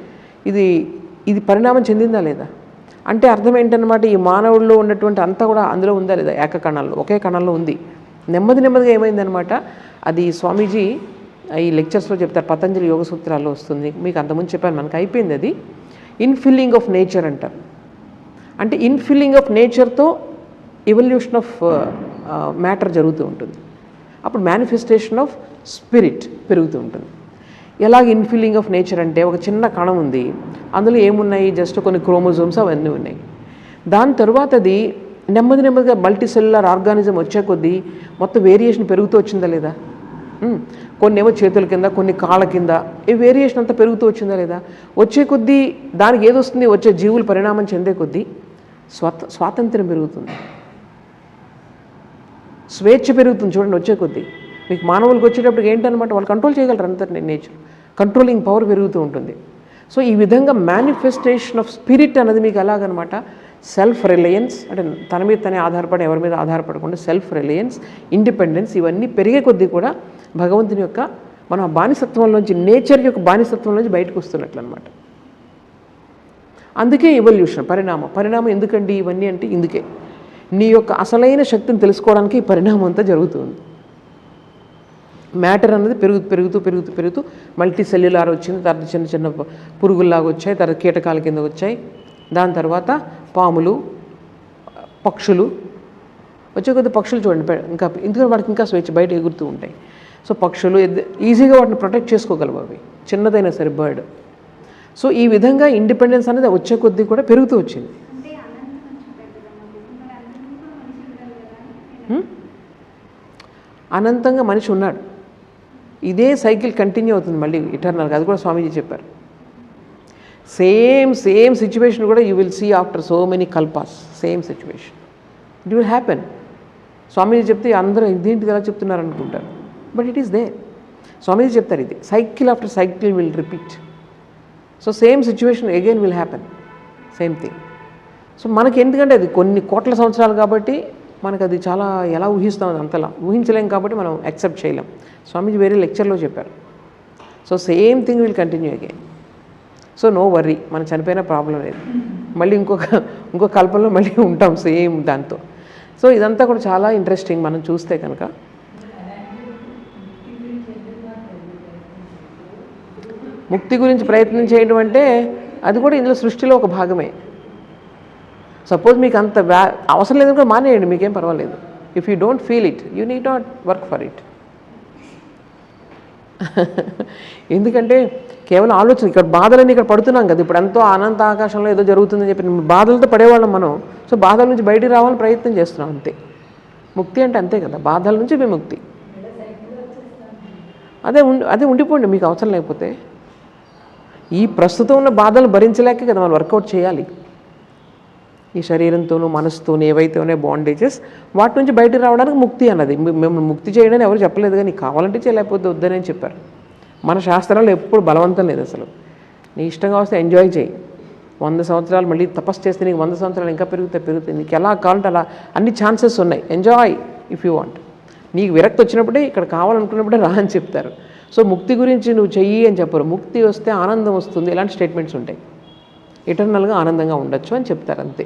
ఇది పరిణామం చెందిందా లేదా అంటే అర్థం ఏంటన్నమాట, ఈ మానవుడిలో ఉన్నటువంటి అంతా కూడా అందులో ఉందా లేదా, ఏకకణంలో, ఒకే కణంలో ఉంది. నెమ్మదిగా ఏమైందనమాట, అది స్వామీజీ ఈ లెక్చర్స్లో చెప్తారు, పతంజలి యోగ సూత్రాల్లో వస్తుంది. మీకు అంతకుముందు చెప్పాను, మనకు అయిపోయింది. అది ఇన్ఫిల్లింగ్ ఆఫ్ నేచర్ అంటారు. అంటే infilling of నేచర్తో evolution of matter జరుగుతూ ఉంటుంది. అప్పుడు మేనిఫెస్టేషన్ ఆఫ్ స్పిరిట్ పెరుగుతూ ఉంటుంది. ఎలాగ ఇన్ఫిల్లింగ్ ఆఫ్ నేచర్ అంటే ఒక చిన్న కణం ఉంది, అందులో ఏమున్నాయి, జస్ట్ కొన్ని క్రోమోజోమ్స్ అవన్నీ ఉన్నాయి. దాని తర్వాత అది నెమ్మదిగా మల్టీసెల్యులర్ ఆర్గానిజం వచ్చే కొద్దీ మొత్తం వేరియేషన్ పెరుగుతూ వచ్చిందా లేదా, కొన్ని ఏమో చేతుల కింద, కొన్ని కాళ్ళ కింద, ఈ వేరియేషన్ అంతా పెరుగుతూ వచ్చిందా లేదా. వచ్చే కొద్దీ దానికి ఏదొస్తుంది, వచ్చే జీవులు పరిణామం చెందే కొద్దీ స్వాతంత్ర్యం పెరుగుతుంది, స్వేచ్ఛ పెరుగుతుంది. చూడండి, వచ్చే కొద్దీ మీకు మానవులకు వచ్చేటప్పటికి ఏంటనమాట, వాళ్ళు కంట్రోల్ చేయగలరు అంతటి నేచర్, కంట్రోలింగ్ పవర్ పెరుగుతూ ఉంటుంది. సో ఈ విధంగా మేనిఫెస్టేషన్ ఆఫ్ స్పిరిట్ అనేది మీకు ఎలాగనమాట, సెల్ఫ్ రిలయన్స్, అంటే తన మీద తనే ఆధారపడి ఎవరి మీద ఆధారపడకుండా సెల్ఫ్ రిలయన్స్, ఇండిపెండెన్స్, ఇవన్నీ పెరిగే కొద్దీ కూడా భగవంతుని యొక్క మన బానిసత్వంలోంచి, నేచర్ యొక్క బానిసత్వంలోంచి బయటకు వస్తున్నట్లు అనమాట. అందుకే ఎవల్యూషన్, పరిణామం ఎందుకండి ఇవన్నీ అంటే ఇందుకే, నీ యొక్క అసలైన శక్తిని తెలుసుకోవడానికి ఈ పరిణామం అంతా జరుగుతుంది. మ్యాటర్ అనేది పెరుగుతూ మల్టీ సెల్యులార్ వచ్చింది, తర్వాత చిన్న పురుగుల్లాగా వచ్చాయి, తర్వాత కీటకాల కింద వచ్చాయి, దాని తర్వాత పాములు, పక్షులు వచ్చే కొద్ది పక్షులు చూడండి ఇంకా, ఎందుకంటే వాటికి ఇంకా స్వేచ్ఛ, బయట ఎగురుతూ ఉంటాయి. సో పక్షులు ఈజీగా వాటిని ప్రొటెక్ట్ చేసుకోగలవు, అవి చిన్నదైనా సరే బర్డ్. సో ఈ విధంగా ఇండిపెండెన్స్ అనేది వచ్చే కొద్దీ కూడా పెరుగుతూ వచ్చింది. అనంతంగా మనిషి ఉన్నాడు, ఇదే సైకిల్ కంటిన్యూ అవుతుంది మళ్ళీ ఇటర్నల్గా. అది కూడా స్వామీజీ చెప్పారు. సేమ్ సిచ్యువేషన్ కూడా you will see after so many కల్పాస్, same situation it will happen. Swamiji చెప్తే అందరూ ఇదేంటిది ఎలా చెప్తున్నారు అనుకుంటారు, but it is there. Swamiji చెప్తారు, ఇది cycle after cycle will repeat. So same situation again will happen, same thing. So మనకి ఎందుకంటే అది కొన్ని కోట్ల సంవత్సరాలు కాబట్టి మనకు అది చాలా ఎలా ఊహిస్తాం, అంతలా ఊహించలేం కాబట్టి మనం యాక్సెప్ట్ చేయలేం. స్వామీజీ వేరే లెక్చర్లో చెప్పారు. So same thing will continue again. So no worry, మనం చనిపోయిన ప్రాబ్లం లేదు, మళ్ళీ ఇంకో కల్పంలో మళ్ళీ ఉంటాం సేమ్ దాంతో. సో ఇదంతా కూడా చాలా ఇంట్రెస్టింగ్ మనం చూస్తే కనుక. ముక్తి గురించి ప్రయత్నం చేయడం అంటే అది కూడా ఇందులో సృష్టిలో ఒక భాగమే. సపోజ్ మీకు అంత అవసరం లేదు కూడా మానేయండి, మీకేం పర్వాలేదు. If you don't feel it, you need not work for it. ఎందుకంటే కేవలం ఆలోచన, ఇక్కడ బాధలన్నీ ఇక్కడ పడుతున్నాం కదా, ఇప్పుడు ఎంతో అనంత ఆకాశంలో ఏదో జరుగుతుందని చెప్పి బాధలతో పడేవాళ్ళం మనం. సో బాధల నుంచి బయటికి రావాలని ప్రయత్నం చేస్తున్నాం అంతే. ముక్తి అంటే అంతే కదా, బాధల నుంచి విముక్తి. అదే ఉండిపోండి మీకు అవసరం లేకపోతే. ఈ ప్రస్తుతం ఉన్న బాధలు భరించలేకే కదా మనం వర్కౌట్ చేయాలి. ఈ శరీరంతోనూ మనసుతోనూ ఏవైతే ఉన్నాయో బాండేజెస్, వాటి నుంచి బయటకు రావడానికి ముక్తి అన్నది. మేము ముక్తి చేయడానికి ఎవరు చెప్పలేదు, కానీ కావాలంటే చేయలేకపోతే వద్దని చెప్పారు. మన శాస్త్రాల్లో ఎప్పుడు బలవంతం లేదు అసలు. నీ ఇష్టంగా వస్తే ఎంజాయ్ చేయి. 100 సంవత్సరాలు మళ్ళీ తపస్సు చేస్తే నీకు 100 సంవత్సరాలు ఇంకా పెరుగుతాయి. నీకు ఎలా కావాలంటే అలా అన్ని ఛాన్సెస్ ఉన్నాయి. Enjoy if you want. నీకు విరక్తి వచ్చినప్పుడే, ఇక్కడ కావాలనుకున్నప్పుడే రా అని చెప్తారు. సో ముక్తి గురించి నువ్వు చెయ్యి అని చెప్పరు. ముక్తి వస్తే ఆనందం వస్తుంది, ఇలాంటి స్టేట్మెంట్స్ ఉంటాయి. ఎటర్నల్గా ఆనందంగా ఉండొచ్చు అని చెప్తారు అంతే.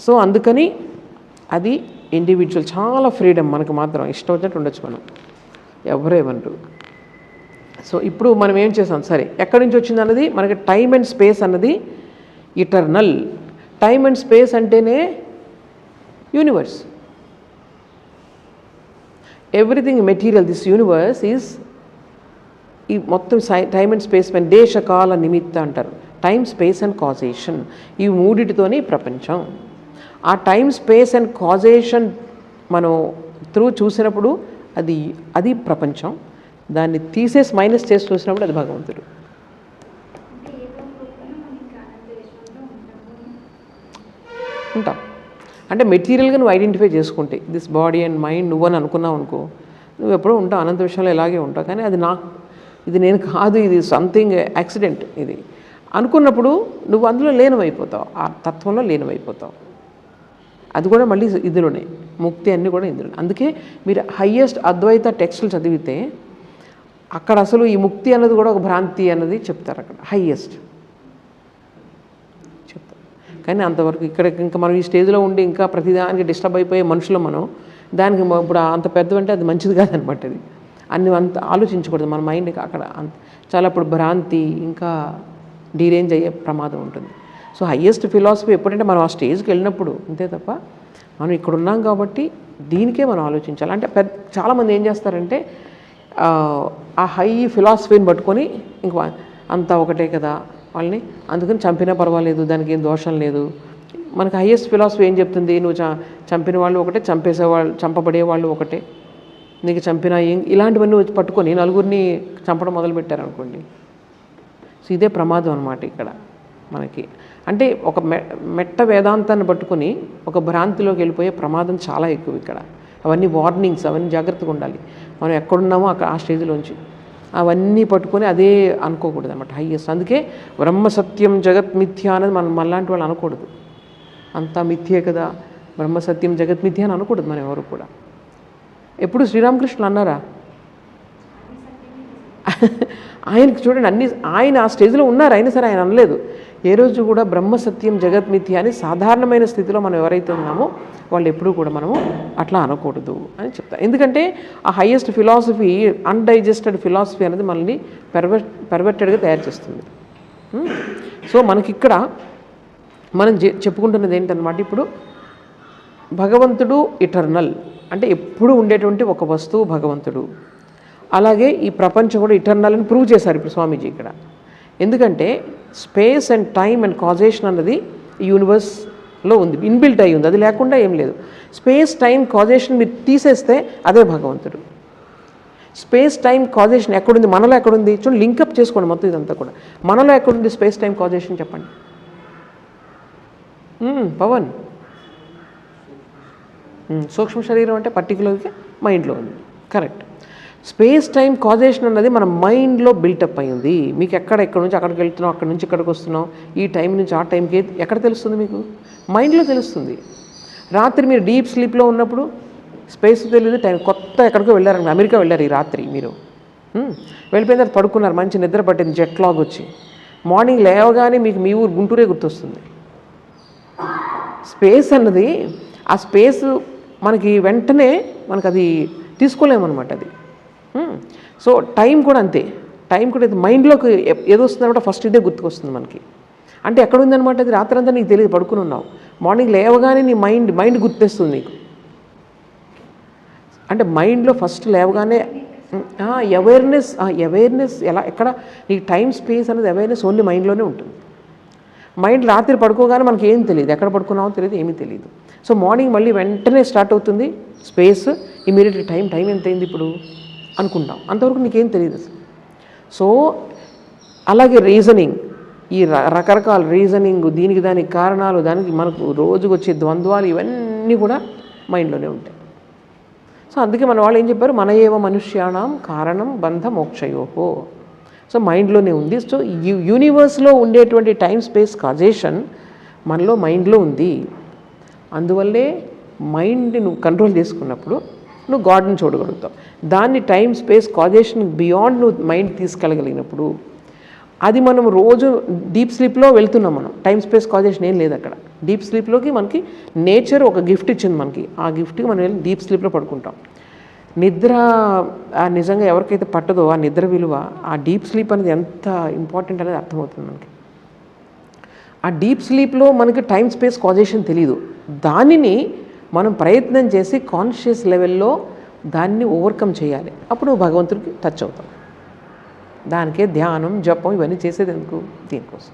సో అందుకని అది ఇండివిజువల్, చాలా ఫ్రీడమ్ మనకు మాత్రం ఇష్టం వచ్చినట్టు ఉండొచ్చు, మనం ఎవరేమనరు. సో ఇప్పుడు మనం ఏం చేసాం, సరే ఎక్కడి నుంచి వచ్చింది అన్నది మనకి టైమ్ అండ్ స్పేస్ అన్నది ఇటర్నల్. టైమ్ అండ్ స్పేస్ అంటేనే universe. Everything material, this universe is ఈ మొత్తం టైమ్ అండ్ స్పేస్ పైన దేశకాల నిమిత్త అంటారు. టైమ్, స్పేస్ అండ్ కాజేషన్, ఈ మూడిటితోనే ప్రపంచం. ఆ టైమ్, స్పేస్ అండ్ కాజేషన్ మనం చూసినప్పుడు అది ప్రపంచం. దాన్ని తీసేసి మైనస్ చేసి చూసినప్పుడు అది భగవంతుడు. ఉంటాం అంటే మెటీరియల్గా నువ్వు ఐడెంటిఫై చేసుకుంటే దిస్ బాడీ అండ్ మైండ్ నువ్వని అనుకున్నావు అనుకో, నువ్వు ఎప్పుడూ ఉంటావు, అనంత విషయంలో ఇలాగే ఉంటావు. కానీ అది ఇది నేను కాదు, ఇది సంథింగ్ యాక్సిడెంట్ ఇది అనుకున్నప్పుడు నువ్వు అందులో లీనమైపోతావు, ఆ తత్వంలో లీనమైపోతావు. అది కూడా మళ్ళీ ఇందులోనే, ముక్తి అన్నీ కూడా ఇందులోనే. అందుకే మీరు హయ్యెస్ట్ అద్వైత టెక్స్టులు చదివితే అక్కడ అసలు ఈ ముక్తి అన్నది కూడా ఒక భ్రాంతి అన్నది చెప్తారు, అక్కడ హయ్యెస్ట్ చెప్తారు. కానీ అంతవరకు ఇక్కడ ఇంకా మనం ఈ స్టేజ్లో ఉండి ఇంకా ప్రతిదానికి డిస్టర్బ్ అయిపోయే మనుషులు మనం, దానికి ఇప్పుడు అంత పెద్దవంటే అది మంచిది కాదనమాట. అది అంత ఆలోచించకూడదు మన మైండ్కి, అక్కడ చాలా ఇప్పుడు భ్రాంతి ఇంకా డీరేంజ్ అయ్యే ప్రమాదం ఉంటుంది. సో హయ్యెస్ట్ ఫిలాసఫీ ఎప్పుడంటే మనం ఆ స్టేజ్కి వెళ్ళినప్పుడు, అంతే తప్ప మనం ఇక్కడ ఉన్నాం కాబట్టి దీనికే మనం ఆలోచించాలి. అంటే చాలామంది ఏం చేస్తారంటే ఆ హై ఫిలాసఫీని పట్టుకొని ఇంక అంతా ఒకటే కదా వాళ్ళని, అందుకని చంపినా పర్వాలేదు, దానికి ఏం దోషం లేదు. మనకు హయ్యెస్ట్ ఫిలాసఫీ ఏం చెప్తుంది, నువ్వు చంపిన వాళ్ళు ఒకటే, చంపబడే వాళ్ళు ఒకటే, నీకు చంపినా ఇలాంటివన్నీ వచ్చి పట్టుకొని నలుగురిని చంపడం మొదలుపెట్టారనుకోండి. సో ఇదే ప్రమాదం అన్నమాట ఇక్కడ మనకి. అంటే ఒక మెట్ట వేదాంతాన్ని పట్టుకొని ఒక భ్రాంతిలోకి వెళ్ళిపోయే ప్రమాదం చాలా ఎక్కువ ఇక్కడ. అవన్నీ వార్నింగ్స్, అవన్నీ జాగ్రత్తగా ఉండాలి. మనం ఎక్కడున్నామో అక్కడ ఆ స్టేజ్లోంచి అవన్నీ పట్టుకొని అదే అనుకోకూడదు అన్నమాట హయ్యెస్ట్. అందుకే బ్రహ్మ సత్యం జగత్ మిథ్య అనేది మనం మనలాంటి వాళ్ళు అనకూడదు. అంతా మిథ్యే కదా, బ్రహ్మ సత్యం జగత్ మిథ్య అని అనకూడదు మనం ఎవరు కూడా. ఎప్పుడు శ్రీరామకృష్ణులు అన్నారా? ఆయనకి చూడండి ఆయన ఆ స్టేజ్లో ఉన్నారు, అయినా సరే ఆయన అనలేదు ఏ రోజు కూడా బ్రహ్మ సత్యం జగత్ మిథ్య అని. సాధారణమైన స్థితిలో మనం ఎవరైతే ఉన్నామో వాళ్ళు ఎప్పుడూ కూడా మనము అట్లా అనకూడదు అని చెప్తారు. ఎందుకంటే ఆ హయ్యెస్ట్ ఫిలాసఫీ, అన్డైజెస్టెడ్ ఫిలాసఫీ అనేది మనల్ని పెర్వర్టెడ్గా తయారు చేస్తుంది. సో మనకిక్కడ మనం చెప్పుకుంటున్నది ఏంటన్నమాట, ఇప్పుడు భగవంతుడు ఇటర్నల్ అంటే ఎప్పుడు ఉండేటువంటి ఒక వస్తువు భగవంతుడు. అలాగే ఈ ప్రపంచం కూడా ఇటర్నల్ అని ప్రూవ్ చేశారు ఇప్పుడు స్వామీజీ ఇక్కడ. ఎందుకంటే space and time and causation అన్నది యూనివర్స్లో ఉంది, ఇన్బిల్ట్ అయి ఉంది, అది లేకుండా ఏం లేదు. స్పేస్ టైం కాజేషన్ మీరు తీసేస్తే అదే భగవంతుడు. స్పేస్ టైం కాజేషన్ ఎక్కడుంది, మనలో ఎక్కడుంది చూడండి, లింకప్ చేసుకోండి మొత్తం ఇదంతా కూడా. మనలో ఎక్కడుంది స్పేస్ టైం కాజేషన్ చెప్పండి పవన్. సూక్ష్మ శరీరం అంటే పర్టికులర్గా మైండ్లో ఉంది, కరెక్ట్. స్పేస్ టైం కాజేషన్ అన్నది మన మైండ్లో బిల్టప్ అయింది. మీకు ఎక్కడ నుంచి అక్కడికి వెళ్తున్నాం, అక్కడి నుంచి ఇక్కడికి వస్తున్నాం, ఈ టైం నుంచి ఆ టైంకి ఎక్కడ తెలుస్తుంది మీకు? మైండ్లో తెలుస్తుంది. రాత్రి మీరు డీప్ స్లీప్లో ఉన్నప్పుడు స్పేస్ తెలియదు, టైం కొత్త ఎక్కడికో వెళ్ళారు, అమెరికా వెళ్ళారు ఈ రాత్రి మీరు, వెళ్ళిపోయిన తర్వాత పడుకున్నారు, మంచి నిద్ర పట్టింది, జెట్ లాగ్ వచ్చి మార్నింగ్ లేవగానే మీకు మీ ఊరు గుంటూరే గుర్తొస్తుంది. స్పేస్ అన్నది, ఆ స్పేస్ మనకి వెంటనే మనకు అది తీసుకోలేమన్నమాట అది. సో టైం కూడా అంతే, టైం కూడా మైండ్లోకి ఏదో వస్తుందన్నమాట, ఫస్ట్ ఇదే గుర్తుకొస్తుంది మనకి. అంటే ఎక్కడ ఉందన్నమాట అది, రాత్రంతా నీకు తెలియదు, పడుకుని ఉన్నావు, మార్నింగ్ లేవగానే నీ మైండ్ గుర్తొస్తుంది నీకు. అంటే మైండ్లో ఫస్ట్ లేవగానే అవేర్నెస్ ఎక్కడ నీకు టైం స్పేస్ అనేది అవేర్నెస్ ఓన్లీ మైండ్లోనే ఉంటుంది. మైండ్ రాత్రి పడుకోగానే మనకి ఏం తెలియదు, ఎక్కడ పడుకున్నామో తెలియదు, ఏమీ తెలియదు. సో మార్నింగ్ మళ్ళీ వెంటనే స్టార్ట్ అవుతుంది స్పేస్, ఇమీడియట్లీ టైం ఎంత అయింది ఇప్పుడు అనుకుంటాం, అంతవరకు నీకేం తెలియదు అసలు. సో అలాగే రీజనింగ్, ఈ రకరకాల రీజనింగ్, దానికి కారణాలు, దానికి మనకు రోజుకు వచ్చే ద్వంద్వాలు, ఇవన్నీ కూడా మైండ్లోనే ఉంటాయి. సో అందుకే మన వాళ్ళు ఏం చెప్పారు, మన ఏవ మనుష్యాణం కారణం బంధ మోక్షయోహో. సో మైండ్లోనే ఉంది. సో యూనివర్స్లో ఉండేటువంటి టైం స్పేస్ కాజేషన్ మనలో మైండ్లో ఉంది. అందువల్లే మైండ్ని నువ్వు కంట్రోల్ చేసుకున్నప్పుడు నువ్వు గాడ్ని చూడగలుగుతావు. దాన్ని టైం స్పేస్ కాజేషన్ బియాండ్ నువ్వు మైండ్ తీసుకెళ్ళగలిగినప్పుడు అది మనం రోజు డీప్ స్లీప్లో వెళ్తున్నాం, మనం టైం స్పేస్ కాజేషన్ ఏం లేదు అక్కడ. డీప్ స్లీప్లోకి మనకి నేచర్ ఒక గిఫ్ట్ ఇచ్చింది మనకి, ఆ గిఫ్ట్కి మనం వెళ్ళి డీప్ స్లీప్లో పడుకుంటాం. నిద్ర నిజంగా ఎవరికైతే పట్టదో ఆ నిద్ర విలువ, ఆ డీప్ స్లీప్ అనేది ఎంత ఇంపార్టెంట్ అనేది అర్థమవుతుంది మనకి. ఆ డీప్ స్లీప్లో మనకి టైం స్పేస్ కాజేషన్ తెలీదు, దానిని మనం ప్రయత్నం చేసి కాన్షియస్ లెవెల్లో దాన్ని ఓవర్కమ్ చేయాలి. అప్పుడు భగవంతుడికి టచ్ అవుతాం. దానికే ధ్యానం, జపం ఇవన్నీ చేసేది ఎందుకు? దీనికోసం.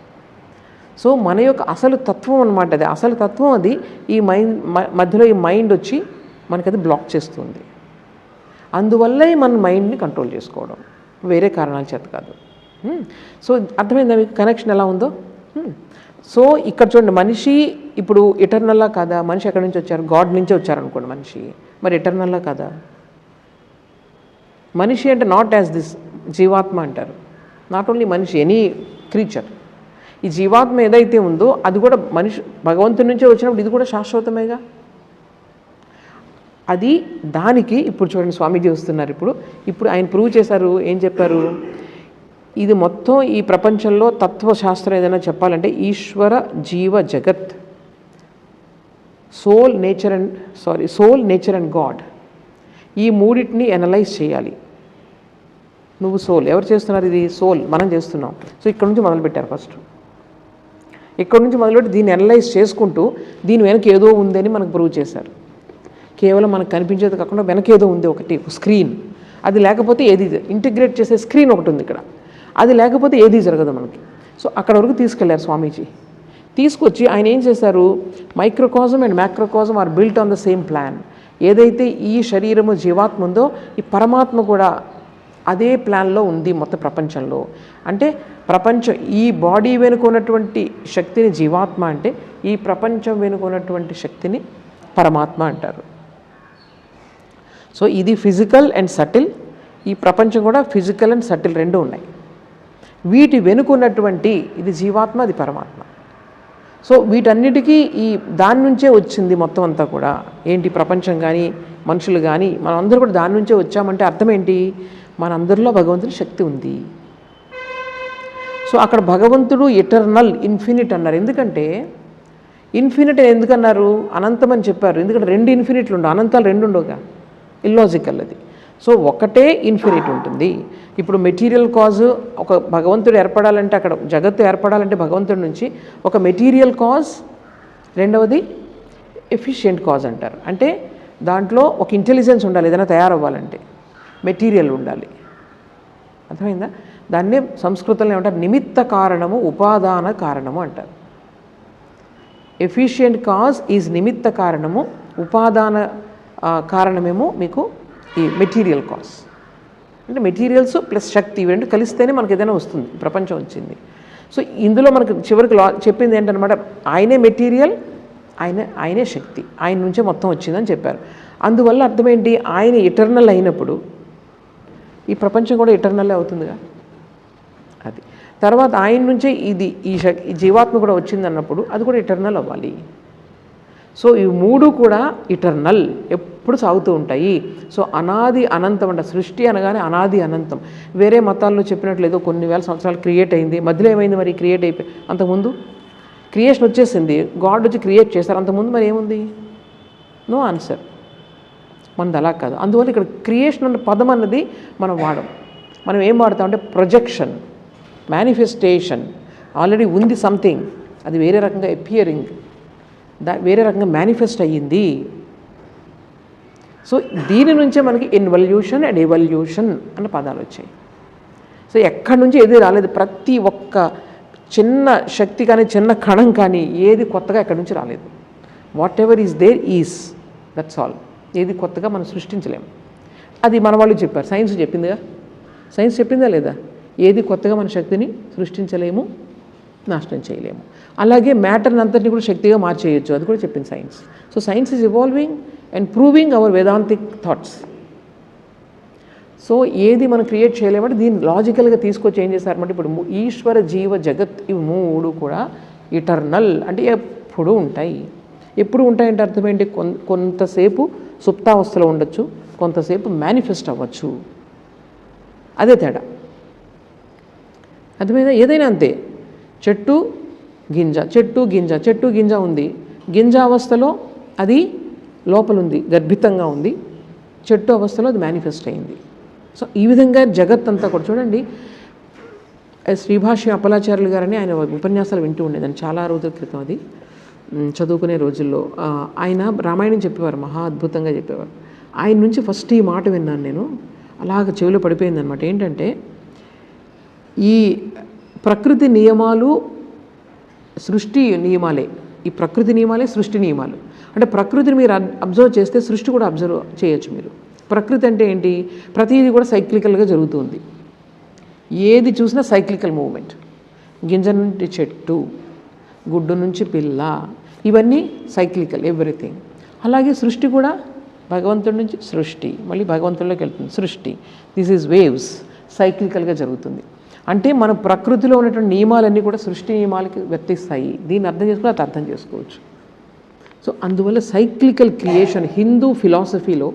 సో మన యొక్క అసలు తత్వం అనమాట అది, అసలు తత్వం అది. ఈ మైండ్ మధ్యలో ఈ మైండ్ వచ్చి మనకి అది బ్లాక్ చేస్తుంది. అందువల్లే మన మైండ్ని కంట్రోల్ చేసుకోవడం, వేరే కారణాల చేత కాదు. సో అర్థమైందా మీకు కనెక్షన్ ఎలా ఉందో? సో ఇక్కడ చూడండి, మనిషి ఇప్పుడు ఎటర్నల్లా కాదా? మనిషి ఎక్కడి నుంచి వచ్చారు? గాడ్ నుంచే వచ్చారనుకోండి మనిషి, మరి ఎటర్నల్లా కాదా? మనిషి అంటే నాట్ యాజ్ దిస్, జీవాత్మ అంటారు. నాట్ ఓన్లీ మనిషి, ఎనీ క్రీచర్. ఈ జీవాత్మ ఏదైతే ఉందో అది కూడా మనిషి భగవంతుడి నుంచే వచ్చినప్పుడు ఇది కూడా శాశ్వతమేగా. అది దానికి ఇప్పుడు చూడండి స్వామీజీ వస్తున్నారు. ఇప్పుడు ఆయన ప్రూవ్ చేశారు. ఏం చెప్పారు? ఇది మొత్తం ఈ ప్రపంచంలో తత్వశాస్త్రం ఏదైనా చెప్పాలంటే ఈశ్వర జీవ జగత్, సోల్ నేచర్ అండ్ గాడ్, ఈ మూడింటిని అనలైజ్ చేయాలి. నువ్వు సోల్, ఎవరు చేస్తున్నారు? ఇది సోల్, మనం చేస్తున్నాం. సో ఇక్కడ నుంచి మొదలుపెట్టారు. ఫస్ట్ ఇక్కడ నుంచి మొదలుపెట్టి దీన్ని అనలైజ్ చేసుకుంటూ దీని వెనక ఏదో ఉందని మనకు ప్రూవ్ చేశారు. కేవలం మనకు కనిపించేది కాకుండా వెనక ఏదో ఉంది, ఒకటి స్క్రీన్. అది లేకపోతే ఏది, ఇంటిగ్రేట్ చేసే స్క్రీన్ ఒకటి ఉంది ఇక్కడ, అది లేకపోతే ఏది జరగదు మనకి. సో అక్కడ వరకు తీసుకెళ్లారు స్వామీజీ. తీసుకొచ్చి ఆయన ఏం చేశారు? Microcosm and macrocosm are built on the same plan. ఏదైతే ఈ శరీరము జీవాత్మ ఉందో ఈ పరమాత్మ కూడా అదే ప్లాన్లో ఉంది మొత్తం ప్రపంచంలో. అంటే ప్రపంచం, ఈ బాడీ వెనుకున్నటువంటి శక్తిని జీవాత్మ అంటే, ఈ ప్రపంచం వెనుకున్నటువంటి శక్తిని పరమాత్మ అంటారు. సో ఇది ఫిజికల్ అండ్ సటిల్, ఈ ప్రపంచం కూడా ఫిజికల్ అండ్ సటిల్ రెండు ఉన్నాయి. వీటి వెనుకున్నటువంటి ఇది జీవాత్మ, అది పరమాత్మ. సో వీటన్నిటికీ ఈ దాని నుంచే వచ్చింది మొత్తం అంతా కూడా. ఏంటి? ప్రపంచం కానీ మనుషులు కానీ మనం అందరూ కూడా దాని నుంచే వచ్చామంటే అర్థం ఏంటి? మనందరిలో భగవంతుని శక్తి ఉంది. సో అక్కడ భగవంతుడు ఎటర్నల్, ఇన్ఫినిట్ అన్నారు. ఎందుకంటే ఇన్ఫినిట్ ఎందుకన్నారు? అనంతం అని చెప్పారు. ఎందుకంటే రెండు ఇన్ఫినిట్లు ఉండవు, అనంతాలు రెండు ఉండవుగా, ఇల్లాజికల్ అది. సో ఒకటే ఇన్ఫినిట్ ఉంటుంది. ఇప్పుడు మెటీరియల్ కాజ్, ఒక భగవంతుడు ఏర్పడాలంటే, అక్కడ జగత్తు ఏర్పడాలంటే భగవంతుడి నుంచి ఒక మెటీరియల్ కాజ్, రెండవది ఎఫిషియెంట్ కాజ్ అంటారు. అంటే దాంట్లో ఒక ఇంటెలిజెన్స్ ఉండాలి, ఏదైనా తయారవ్వాలంటే మెటీరియల్ ఉండాలి. అర్థమైందా? దాన్నే సంస్కృతంలో ఏమంటారు? నిమిత్త కారణము, ఉపాదాన కారణము అంటారు. ఎఫిషియెంట్ కాజ్ ఈజ్ నిమిత్త కారణము, ఉపాదాన కారణమేమో మీకు ఈ మెటీరియల్ కాజ్. అంటే మెటీరియల్స్ ప్లస్ శక్తి ఇవి రెండు కలిస్తేనే మనకు ఏదైనా వస్తుంది, ప్రపంచం వచ్చింది. సో ఇందులో మనకు చివరికి చెప్పింది ఏంటనమాట? ఆయనే మెటీరియల్, ఆయనే శక్తి, ఆయన నుంచే మొత్తం వచ్చిందని చెప్పారు. అందువల్ల అర్థమేంటి? ఆయన ఎటర్నల్ అయినప్పుడు ఈ ప్రపంచం కూడా ఎటర్నల్లే అవుతుందిగా. అది తర్వాత ఆయన నుంచే ఈ జీవాత్మ కూడా వచ్చిందన్నప్పుడు అది కూడా ఎటర్నల్ అవ్వాలి. సో ఈ మూడు కూడా ఇటర్నల్, ఎప్పుడు సాగుతూ ఉంటాయి. సో అనాది అనంతం అంట. సృష్టి అనగానే అనాది అనంతం. వేరే మతాల్లో చెప్పినట్లు ఏదో కొన్ని వేల సంవత్సరాలు క్రియేట్ అయింది, మధ్యలో ఏమైంది మరి? క్రియేట్ అయిపోయి అంతకుముందు క్రియేషన్ వచ్చేసింది, గాడ్ వచ్చి క్రియేట్ చేస్తారు. అంతకుముందు మరి ఏముంది? No answer. మనది అలా కాదు. అందువల్ల ఇక్కడ క్రియేషన్ అన్న పదం అన్నది మనం వాడం. మనం ఏం వాడతామంటే ప్రొజెక్షన్, మేనిఫెస్టేషన్. ఆల్రెడీ ఉంది సంథింగ్, అది వేరే రకంగా అపియరింగ్, వేరే రకంగా మేనిఫెస్ట్ అయ్యింది. సో దీని నుంచే మనకి ఇన్వల్యూషన్ అండ్ ఎవల్యూషన్ అన్న పదాలు వచ్చాయి. సో ఎక్కడి నుంచి ఏది రాలేదు. ప్రతి ఒక్క చిన్న శక్తి కానీ చిన్న కణం కానీ ఏది కొత్తగా ఎక్కడి నుంచి రాలేదు. Whatever is there is, that's all. ఏది కొత్తగా మనం సృష్టించలేము. అది మన వాళ్ళు చెప్పారు, సైన్స్ చెప్పిందిగా. సైన్స్ చెప్పిందా లేదా? ఏది కొత్తగా మన శక్తిని సృష్టించలేము, నాశనం చేయలేము. అలాగే మ్యాటర్ని అంతటిని కూడా శక్తిగా మార్చేయచ్చు, అది కూడా చెప్పింది science. So science is evolving and proving our Vedantic thoughts. So ఏది మనం క్రియేట్ చేయలేమంటే దీన్ని లాజికల్గా తీసుకొచ్చి ఏం చేస్తారంటే, ఇప్పుడు ఈశ్వర జీవ జగత్ ఇవి మూడు కూడా ఇటర్నల్, అంటే ఎప్పుడు ఉంటాయి. ఎప్పుడు ఉంటాయంటే అర్థం ఏంటి? కొంతసేపు సుప్తావస్థలో ఉండొచ్చు, కొంతసేపు మేనిఫెస్ట్ అవ్వచ్చు. అదే తేడా. అర్థమైందా? ఏదైనా అంతే, చెట్టు గింజ, చెట్టు గింజ, చెట్టు గింజ ఉంది, గింజ అవస్థలో అది లోపలుంది, గర్భితంగా ఉంది, చెట్టు అవస్థలో అది మేనిఫెస్ట్ అయింది. సో ఈ విధంగా జగత్ అంతా కూడా చూడండి. శ్రీభాష్య అప్పలాచార్యులు గారని ఆయన ఉపన్యాసాలు వింటూ ఉండేదాన్ని చాలా రోజుల క్రితం, అది చదువుకునే రోజుల్లో. ఆయన రామాయణం చెప్పేవారు, మహా అద్భుతంగా చెప్పేవారు. ఆయన నుంచి ఫస్ట్ ఈ మాట విన్నాను నేను, అలాగ చెవిలో పడిపోయింది అనమాట. ఏంటంటే ఈ ప్రకృతి నియమాలు సృష్టి నియమాలే, ఈ ప్రకృతి నియమాలే సృష్టి నియమాలు. అంటే ప్రకృతిని మీరు అబ్జర్వ్ చేస్తే సృష్టి కూడా అబ్జర్వ్ చేయొచ్చు మీరు. ప్రకృతి అంటే ఏంటి? ప్రతిదీ కూడా సైక్లికల్గా జరుగుతుంది. ఏది చూసినా సైక్లికల్ మూవ్మెంట్. గింజ నుండి చెట్టు, గుడ్డు నుంచి పిల్ల, ఇవన్నీ సైక్లికల్ ఎవ్రీథింగ్. అలాగే సృష్టి కూడా భగవంతుడి నుంచి సృష్టి, మళ్ళీ భగవంతుడిలోకి వెళ్తుంది సృష్టి. దిస్ ఈజ్ వేవ్స్, సైక్లికల్గా జరుగుతుంది. అంటే మన ప్రకృతిలో ఉన్నటువంటి నియమాలన్నీ కూడా సృష్టి నియమాలకి వర్తిస్తాయి. దీన్ని అర్థం చేసుకుని అది అర్థం చేసుకోవచ్చు. సో అందువల్ల సైక్లికల్ క్రియేషన్ హిందూ ఫిలాసఫీలో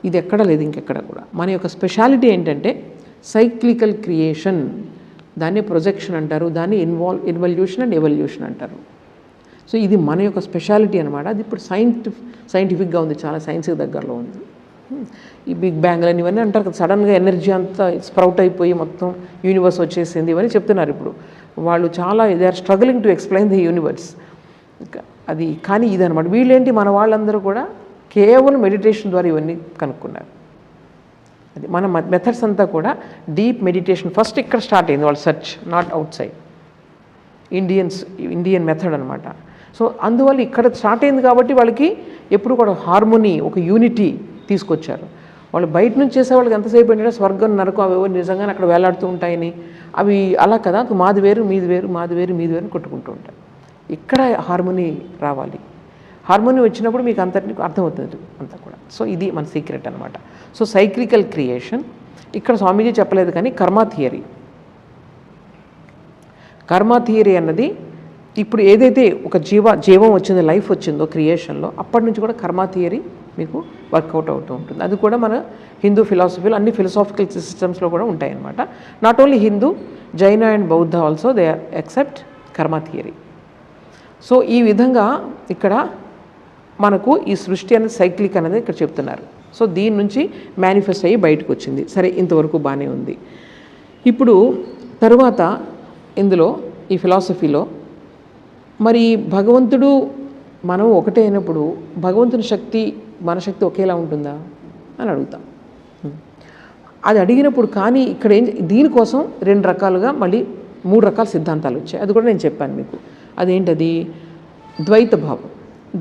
ఇది ఎక్కడ లేదు, ఇంకెక్కడ కూడా. మన యొక్క స్పెషాలిటీ ఏంటంటే సైక్లికల్ క్రియేషన్. దాన్ని ప్రొజెక్షన్ అంటారు, దాన్ని ఇన్వల్యూషన్ అండ్ ఎవల్యూషన్ అంటారు. సో ఇది మన యొక్క స్పెషాలిటీ అనమాట. అది ఇప్పుడు సైంటిఫిక్గా ఉంది, చాలా సైన్స్కి దగ్గరలో ఉంది. ఈ బిగ్ బ్యాంగ్ అని ఇవన్నీ అంటారు కదా, సడన్గా ఎనర్జీ అంతా స్ప్రౌట్ అయిపోయి మొత్తం యూనివర్స్ వచ్చేసింది, ఇవన్నీ చెప్తున్నారు ఇప్పుడు వాళ్ళు. చాలా they are struggling to explain the universe. అది కానీ ఇదనమాట. వీళ్ళేంటి, మన వాళ్ళందరూ కూడా కేవలం మెడిటేషన్ ద్వారా ఇవన్నీ కనుక్కున్నారు. అది మన మెథడ్స్ అంతా కూడా డీప్ మెడిటేషన్ ఫస్ట్ ఇక్కడ స్టార్ట్ అయింది వాళ్ళ search, not out side. Indian method అనమాట. సో అందువల్ల ఇక్కడ స్టార్ట్ అయింది కాబట్టి వాళ్ళకి ఎప్పుడు కూడా హార్మోనీ, ఒక యూనిటీ తీసుకొచ్చారు. వాళ్ళు బయట నుంచి చేసే వాళ్ళకి ఎంతసేపు ఏంటంటే స్వర్గం నరకం అవి నిజంగానే అక్కడ వేలాడుతూ ఉంటాయని, అవి అలా కదా, మాది వేరు మీది వేరు, మాది వేరు మీది వేరు కొట్టుకుంటూ ఉంటారు. ఇక్కడ హార్మోనీ రావాలి. హార్మోనీ వచ్చినప్పుడు మీకు అంతటిని అర్థమవుతుంది అంతా కూడా. సో ఇది మన సీక్రెట్ అనమాట. సో సైక్లికల్ క్రియేషన్ ఇక్కడ స్వామీజీ చెప్పలేదు, కానీ కర్మ థియరీ. కర్మ థియరీ అన్నది ఇప్పుడు ఏదైతే ఒక జీవం వచ్చిందో, లైఫ్ వచ్చిందో క్రియేషన్లో, అప్పటి నుంచి కూడా కర్మ థియరీ మీకు వర్కౌట్ అవుతూ ఉంటుంది. అది కూడా మన హిందూ ఫిలాసఫీలో, అన్ని ఫిలాసాఫికల్ సిస్టమ్స్లో కూడా ఉంటాయన్నమాట. Not only Hindu, Jaina and Bauddha also they accept karma theory. So ఈ విధంగా ఇక్కడ మనకు ఈ సృష్టి అనేది సైక్లిక్ అనేది ఇక్కడ చెప్తున్నారు. సో దీని నుంచి మేనిఫెస్ట్ అయ్యి బయటకు వచ్చింది. సరే, ఇంతవరకు బాగానే ఉంది. ఇప్పుడు తరువాత ఇందులో ఈ ఫిలాసఫీలో మరి భగవంతుడు మనం ఒకటే అయినప్పుడు భగవంతుని శక్తి మన శక్తి ఒకేలా ఉంటుందా అని అడుగుతాం. అది అడిగినప్పుడు కానీ ఇక్కడ దీనికోసం 2 రకాలుగా మళ్ళీ 3 రకాల సిద్ధాంతాలు వచ్చాయి. అది కూడా నేను చెప్పాను మీకు. అదేంటది? ద్వైత భావం.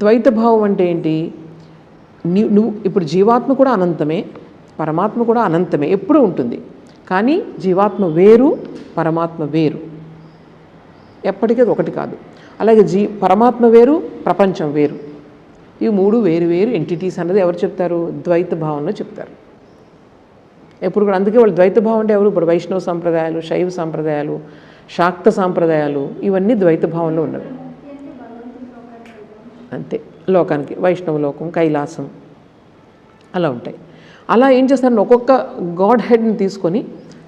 ద్వైత భావం అంటే ఏంటి? నువ్వు ఇప్పుడు జీవాత్మ కూడా అనంతమే, పరమాత్మ కూడా అనంతమే, ఎప్పుడూ ఉంటుంది. కానీ జీవాత్మ వేరు, పరమాత్మ వేరు, ఎప్పటికీ ఒకటి కాదు. అలాగే పరమాత్మ వేరు, ప్రపంచం వేరు. ఇవి 3 వేరు వేరు ఎంటిటీస్ అన్నది ఎవరు చెప్తారు? ద్వైత భావంలో చెప్తారు ఎప్పుడు కూడా. అందుకే వాళ్ళు ద్వైత భావం అంటే ఎవరు? ఇప్పుడు వైష్ణవ సాంప్రదాయాలు, శైవ సాంప్రదాయాలు, శాక్త సాంప్రదాయాలు, ఇవన్నీ ద్వైత భావంలో ఉన్నవి. అంతే, లోకానికి వైష్ణవ లోకం, కైలాసం అలా ఉంటాయి. అలా ఏం చేస్తారంటే ఒక్కొక్క గాడ్ హెడ్ని తీసుకొని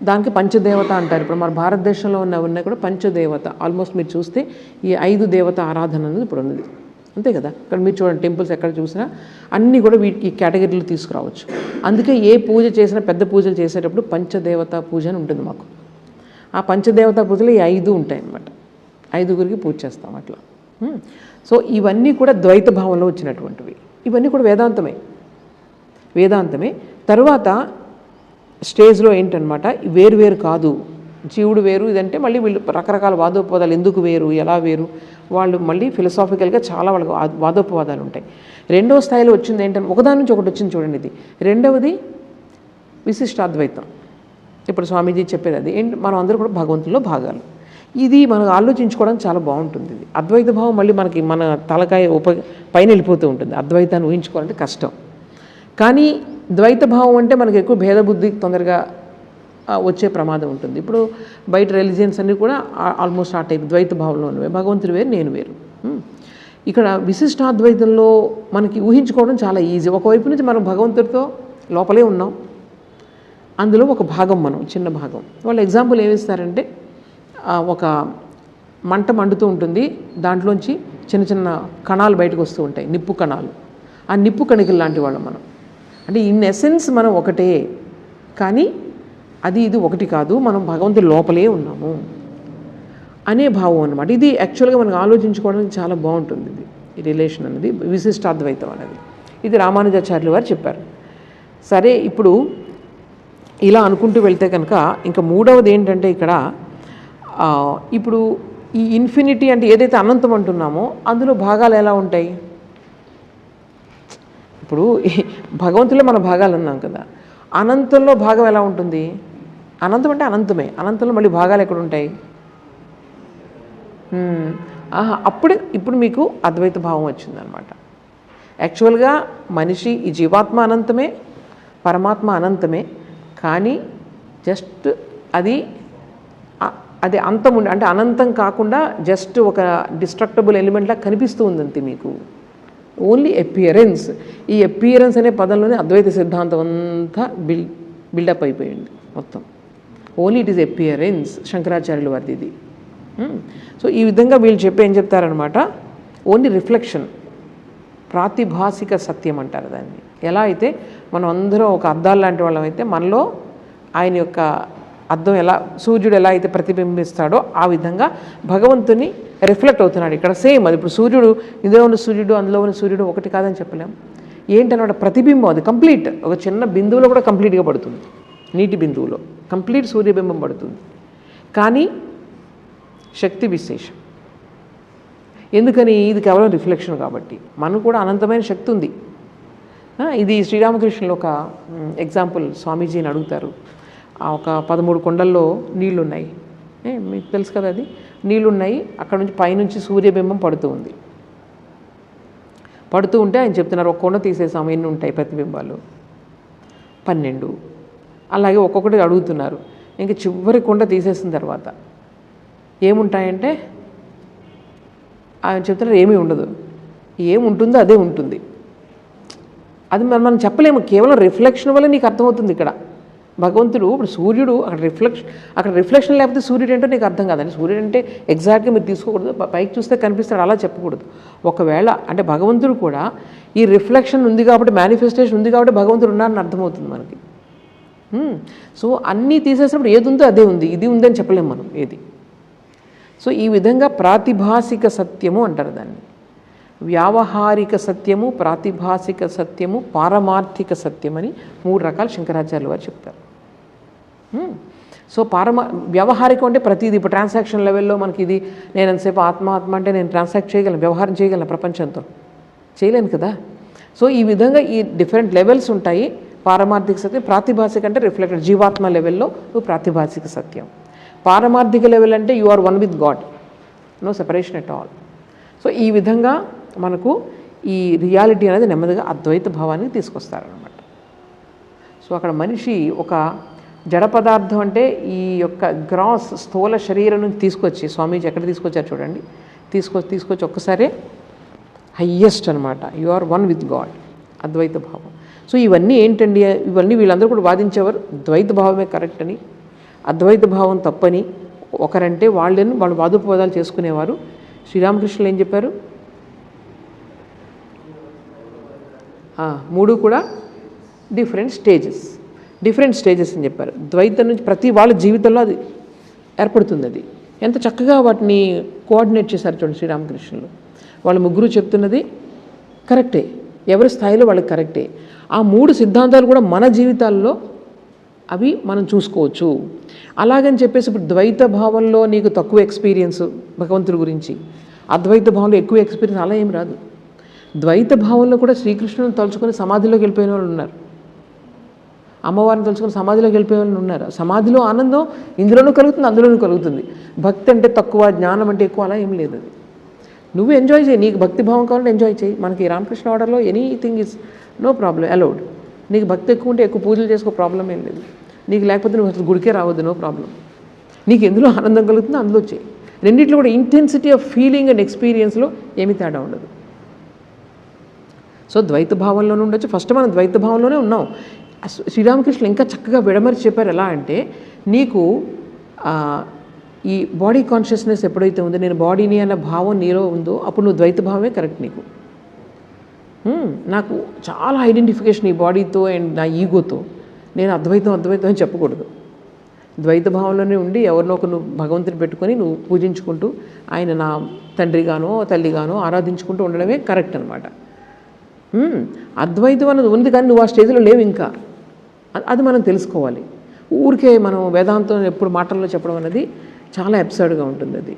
దానికి పంచదేవత అంటారు. ఇప్పుడు మన భారతదేశంలో ఉన్నాయి కూడా పంచదేవత. ఆల్మోస్ట్ మీరు చూస్తే ఈ 5 దేవత ఆరాధన అనేది ఇప్పుడు ఉన్నది, అంతే కదా. ఇక్కడ మీరు చూడండి, టెంపుల్స్ ఎక్కడ చూసినా అన్నీ కూడా వీటికి కేటగిరీలు తీసుకురావచ్చు. అందుకే ఏ పూజ చేసినా, పెద్ద పూజలు చేసేటప్పుడు పంచదేవత పూజ అని ఉంటుంది మాకు. ఆ పంచదేవత పూజలు ఈ 5 ఉంటాయి అన్నమాట. 5గురికి పూజ చేస్తాం అట్లా. సో ఇవన్నీ కూడా ద్వైత భావంలో వచ్చినటువంటివి. ఇవన్నీ కూడా వేదాంతమే. తరువాత స్టేజ్లో ఏంటనమాట, వేరు కాదు, జీవుడు వేరు ఇదంటే మళ్ళీ వీళ్ళు రకరకాల వాదోపవాదాలు, ఎందుకు వేరు, ఎలా వేరు, వాళ్ళు మళ్ళీ ఫిలసాఫికల్గా చాలా వాళ్ళకి వాదోపవాదాలు ఉంటాయి. 2వ స్థాయిలో వచ్చింది ఏంటంటే, ఒకదాని నుంచి ఒకటి వచ్చింది చూడండి. ఇది 2వది విశిష్టాద్వైతం. ఇప్పుడు స్వామీజీ చెప్పేది అది ఏంటి, మనం అందరూ కూడా భగవంతుల్లో భాగాలు. ఇది మనకు ఆలోచించుకోవడానికి చాలా బాగుంటుంది. ఇది అద్వైత భావం మళ్ళీ మనకి మన తలకాయ పైన వెళ్ళిపోతూ ఉంటుంది. అద్వైతాన్ని ఊహించుకోవాలంటే కష్టం. కానీ ద్వైత భావం అంటే మనకి ఎక్కువ భేదబుద్ధి తొందరగా వచ్చే ప్రమాదం ఉంటుంది. ఇప్పుడు బయట రిలీజియన్స్ అన్నీ కూడా ఆల్మోస్ట్ ఆ టైప్ ద్వైత భావంలో ఉన్నవి. భగవంతుడు వేరు, నేను వేరు. ఇక్కడ విశిష్టాద్వైతంలో మనకి ఊహించుకోవడం చాలా ఈజీ. ఒకవైపు నుంచి మనం భగవంతుడితో లోపలే ఉన్నాం, అందులో ఒక భాగం మనం, చిన్న భాగం. వాళ్ళు ఎగ్జాంపుల్ ఏమిస్తారంటే, ఒక మంట మండుతూ ఉంటుంది, దాంట్లోంచి చిన్న చిన్న కణాలు బయటకు వస్తూ ఉంటాయి, నిప్పు కణాలు. ఆ నిప్పు కణికలు లాంటి వాళ్ళం మనం. అంటే ఇన్ ఎసెన్స్ మనం ఒకటే, కానీ అది ఇది ఒకటి కాదు, మనం భగవంతుడి లోపలే ఉన్నాము అనే భావం అన్నమాట. ఇది యాక్చువల్గా మనకు ఆలోచించుకోవడానికి చాలా బాగుంటుంది. ఇది ఈ రిలేషన్ అనేది విశిష్టాద్వైతం అనేది. ఇది రామానుజాచార్యులు వారు చెప్పారు. సరే, ఇప్పుడు ఇలా అనుకుంటూ వెళ్తే కనుక ఇంకా మూడవది ఏంటంటే ఇక్కడ ఇప్పుడు ఈ ఇన్ఫినిటీ అంటే ఏదైతే అనంతం అంటున్నామో అందులో భాగాలు ఎలా ఉంటాయి? ఇప్పుడు భగవంతులో మన భాగాలు అన్నాం కదా, అనంతంలో భాగం ఎలా ఉంటుంది? అనంతం అంటే అనంతమే, అనంతంలో మళ్ళీ భాగాలు ఎక్కడ ఉంటాయి? అప్పుడే ఇప్పుడు మీకు అద్వైత భావం వచ్చిందనమాట. యాక్చువల్గా మనిషి ఈ జీవాత్మ అనంతమే, పరమాత్మ అనంతమే, కానీ జస్ట్ అది అంతం ఉండి, అంటే అనంతం కాకుండా జస్ట్ ఒక డిస్ట్రక్టబుల్ ఎలిమెంట్లా కనిపిస్తూ ఉందంతే మీకు. Only appearance. ఈ అపియరెన్స్ అనే పదంలోనే అద్వైత సిద్ధాంతం అంతా బిల్డప్ అయిపోయింది మొత్తం. ఓన్లీ ఇట్ ఈస్ అపియరెన్స్, శంకరాచార్యుల వారిది ఇది. సో ఈ విధంగా వీళ్ళు ఏం చెప్తారనమాట, ఓన్లీ రిఫ్లెక్షన్, ప్రాతిభాసిక సత్యం అంటారు దాన్ని. ఎలా అయితే మనం అందరం ఒక అద్దాలు లాంటి వాళ్ళం అయితే మనలో ఆయన యొక్క అద్దం ఎలా, సూర్యుడు ఎలా అయితే ప్రతిబింబిస్తాడో ఆ విధంగా భగవంతుని రిఫ్లెక్ట్ అవుతున్నాడు ఇక్కడ. సేమ్ అది ఇప్పుడు సూర్యుడు, ఇందులో ఉన్న సూర్యుడు అందులో ఉన్న సూర్యుడు ఒకటి కాదని చెప్పలేం. ఏంటన్నమాట ప్రతిబింబం, అది కంప్లీట్. ఒక చిన్న బిందువులో కూడా కంప్లీట్గా పడుతుంది, నీటి బిందువులో కంప్లీట్ సూర్యబింబం పడుతుంది. కానీ శక్తి విశేషం. ఎందుకని? ఇది కేవలం రిఫ్లెక్షన్ కాబట్టి. మనకు కూడా అనంతమైన శక్తి ఉంది. ఇది శ్రీరామకృష్ణులు ఒక ఎగ్జాంపుల్, స్వామీజీని అడుగుతారు. ఒక 13 కొండల్లో నీళ్లు ఉన్నాయి, మీకు తెలుసు కదా, అది నీళ్ళు ఉన్నాయి. అక్కడ నుంచి పైనుంచి సూర్యబింబం పడుతూ ఉంది. పడుతూ ఉంటే ఆయన చెప్తున్నారు, ఒక కొండ తీసేసాము, ఎన్ని ఉంటాయి ప్రతిబింబాలు? 12. అలాగే ఒక్కొక్కటి అడుగుతున్నారు. ఇంక చివరి కొండ తీసేసిన తర్వాత ఏముంటాయంటే ఆయన చెప్తున్నారు, ఏమీ ఉండదు. ఏముంటుందో అదే ఉంటుంది. అది మనం చెప్పలేము, కేవలం రిఫ్లెక్షన్ వల్ల నీకు అర్థమవుతుంది. ఇక్కడ భగవంతుడు, ఇప్పుడు సూర్యుడు అక్కడ రిఫ్లెక్షన్ లేకపోతే సూర్యుడు ఏంటో నీకు అర్థం కాదండి. సూర్యుడు అంటే ఎగ్జాక్ట్గా మీరు తీసుకోకూడదు, పైకి చూస్తే కనిపిస్తాడు అలా చెప్పకూడదు. ఒకవేళ అంటే భగవంతుడు కూడా ఈ రిఫ్లెక్షన్ ఉంది కాబట్టి, మేనిఫెస్టేషన్ ఉంది కాబట్టి భగవంతుడు ఉన్నారని అర్థమవుతుంది మనకి. సో అన్నీ తీసేసినప్పుడు ఏది ఉందో అదే ఉంది, ఇది ఉందని చెప్పలేము మనం ఏది. సో ఈ విధంగా ప్రాతిభాసిక సత్యము అంటారు దాన్ని. వ్యావహారిక సత్యము, ప్రాతిభాసిక సత్యము, పారమార్థిక సత్యం అని 3 రకాలు శంకరాచార్యులు వారు చెప్తారు. సో వ్యవహారికం అంటే ప్రతిదీ. ఇప్పుడు ట్రాన్సాక్షన్ లెవెల్లో మనకి ఇది, నేను ఎంతసేపు ఆత్మ అంటే నేను ట్రాన్సాక్ట్ చేయగలను, వ్యవహారం చేయగలను ప్రపంచంతో, చేయలేను కదా. సో ఈ విధంగా ఈ డిఫరెంట్ లెవెల్స్ ఉంటాయి. పారమార్థిక సత్యం, ప్రాతిభాసిక అంటే రిఫ్లెక్టెడ్ జీవాత్మ లెవెల్లో నువ్వు ప్రాతిభాసిక సత్యం. పారమార్థిక లెవెల్ అంటే you are one with God, no separation at all. So ఈ విధంగా మనకు ఈ రియాలిటీ అనేది నెమ్మదిగా అద్వైత భావాన్ని తీసుకొస్తారనమాట. సో అక్కడ మనిషి ఒక జడ పదార్థం అంటే ఈ యొక్క గ్రాస్ స్థూల శరీరం నుంచి తీసుకొచ్చి, స్వామీజీ ఎక్కడ తీసుకొచ్చారు చూడండి, తీసుకొచ్చి ఒక్కసారే హయ్యెస్ట్ అనమాట, you are one with God, అద్వైత భావం. సో ఇవన్నీ ఏంటండి, ఇవన్నీ వీళ్ళందరూ కూడా వాదించేవారు ద్వైత భావమే కరెక్ట్ అని, అద్వైత భావం తప్పని ఒకరంటే వాళ్ళు వాదోపవాదాలు చేసుకునేవారు. శ్రీరామకృష్ణులు ఏం చెప్పారు? 3 కూడా డిఫరెంట్ స్టేజెస్ అని చెప్పారు. ద్వైతం నుంచి ప్రతి వాళ్ళ జీవితంలో అది ఏర్పడుతుంది. అది ఎంత చక్కగా వాటిని కోఆర్డినేట్ చేశారు చూడండి శ్రీరామకృష్ణులు. వాళ్ళ ముగ్గురు చెప్తున్నది కరెక్టే, ఎవరి స్థాయిలో వాళ్ళకి కరెక్టే. ఆ 3 సిద్ధాంతాలు కూడా మన జీవితాల్లో అవి మనం చూసుకోవచ్చు. అలాగని చెప్పేసి ఇప్పుడు ద్వైత భావంలో నీకు తక్కువ ఎక్స్పీరియన్స్ భగవంతుడి గురించి, అద్వైత భావంలో ఎక్కువ ఎక్స్పీరియన్స్, అలా ఏం రాదు. ద్వైత భావంలో కూడా శ్రీకృష్ణుని తలుచుకొని సమాధిలోకి వెళ్ళిపోయిన వాళ్ళు ఉన్నారు, అమ్మవారిని తలుచుకొని సమాధిలోకి వెళ్ళిపోయే వాళ్ళు ఉన్నారు. సమాధిలో ఆనందం ఇందులోనూ కలుగుతుంది, అందులోనూ కలుగుతుంది. భక్తి అంటే తక్కువ, జ్ఞానం అంటే ఎక్కువ, అలా ఏం లేదు. అది నువ్వు ఎంజాయ్ చేయి, నీకు భక్తి భావం కావాలంటే ఎంజాయ్ చేయి. మనకి రామకృష్ణ ఆర్డర్లో anything is no problem, allowed. నీకు భక్తి ఎక్కువ ఉంటే ఎక్కువ పూజలు చేసుకో, ప్రాబ్లం ఏం లేదు. నీకు లేకపోతే నువ్వు అసలు గుడికే రావద్దు, నో ప్రాబ్లం. నీకు ఎందులో ఆనందం కలుగుతుందో అందులో చేయి. రెండిట్లో కూడా ఇంటెన్సిటీ ఆఫ్ ఫీలింగ్ అండ్ ఎక్స్పీరియన్స్లో ఏమీ తేడా ఉండదు. సో ద్వైత భావంలోనే ఉండొచ్చు. ఫస్ట్ మనం ద్వైత భావంలోనే ఉన్నాం. శ్రీరామకృష్ణులు ఇంకా చక్కగా విడమరిచి చెప్పారు. ఎలా అంటే నీకు ఈ బాడీ కాన్షియస్నెస్ ఎప్పుడైతే ఉందో, నేను బాడీని అన్న భావం నీలో ఉందో, అప్పుడు నువ్వు ద్వైత భావమే కరెక్ట్ నీకు. నాకు చాలా ఐడెంటిఫికేషన్ ఈ బాడీతో అండ్ నా ఈగోతో, నేను అద్వైతం అని చెప్పకూడదు. ద్వైత భావంలోనే ఉండి ఎవరినో ఒక నువ్వు భగవంతుని పెట్టుకొని నువ్వు పూజించుకుంటూ ఆయన నా తండ్రిగానో తల్లిగానో ఆరాధించుకుంటూ ఉండడమే కరెక్ట్ అనమాట. అద్వైతం అన్నది ఉంది కానీ నువ్వు ఆ స్టేజ్లో లేవు ఇంకా. అది మనం తెలుసుకోవాలి. ఊరికే మనం వేదాంతం ఎప్పుడు మాటల్లో చెప్పడం అనేది చాలా అబ్సర్డ్గా ఉంటుంది.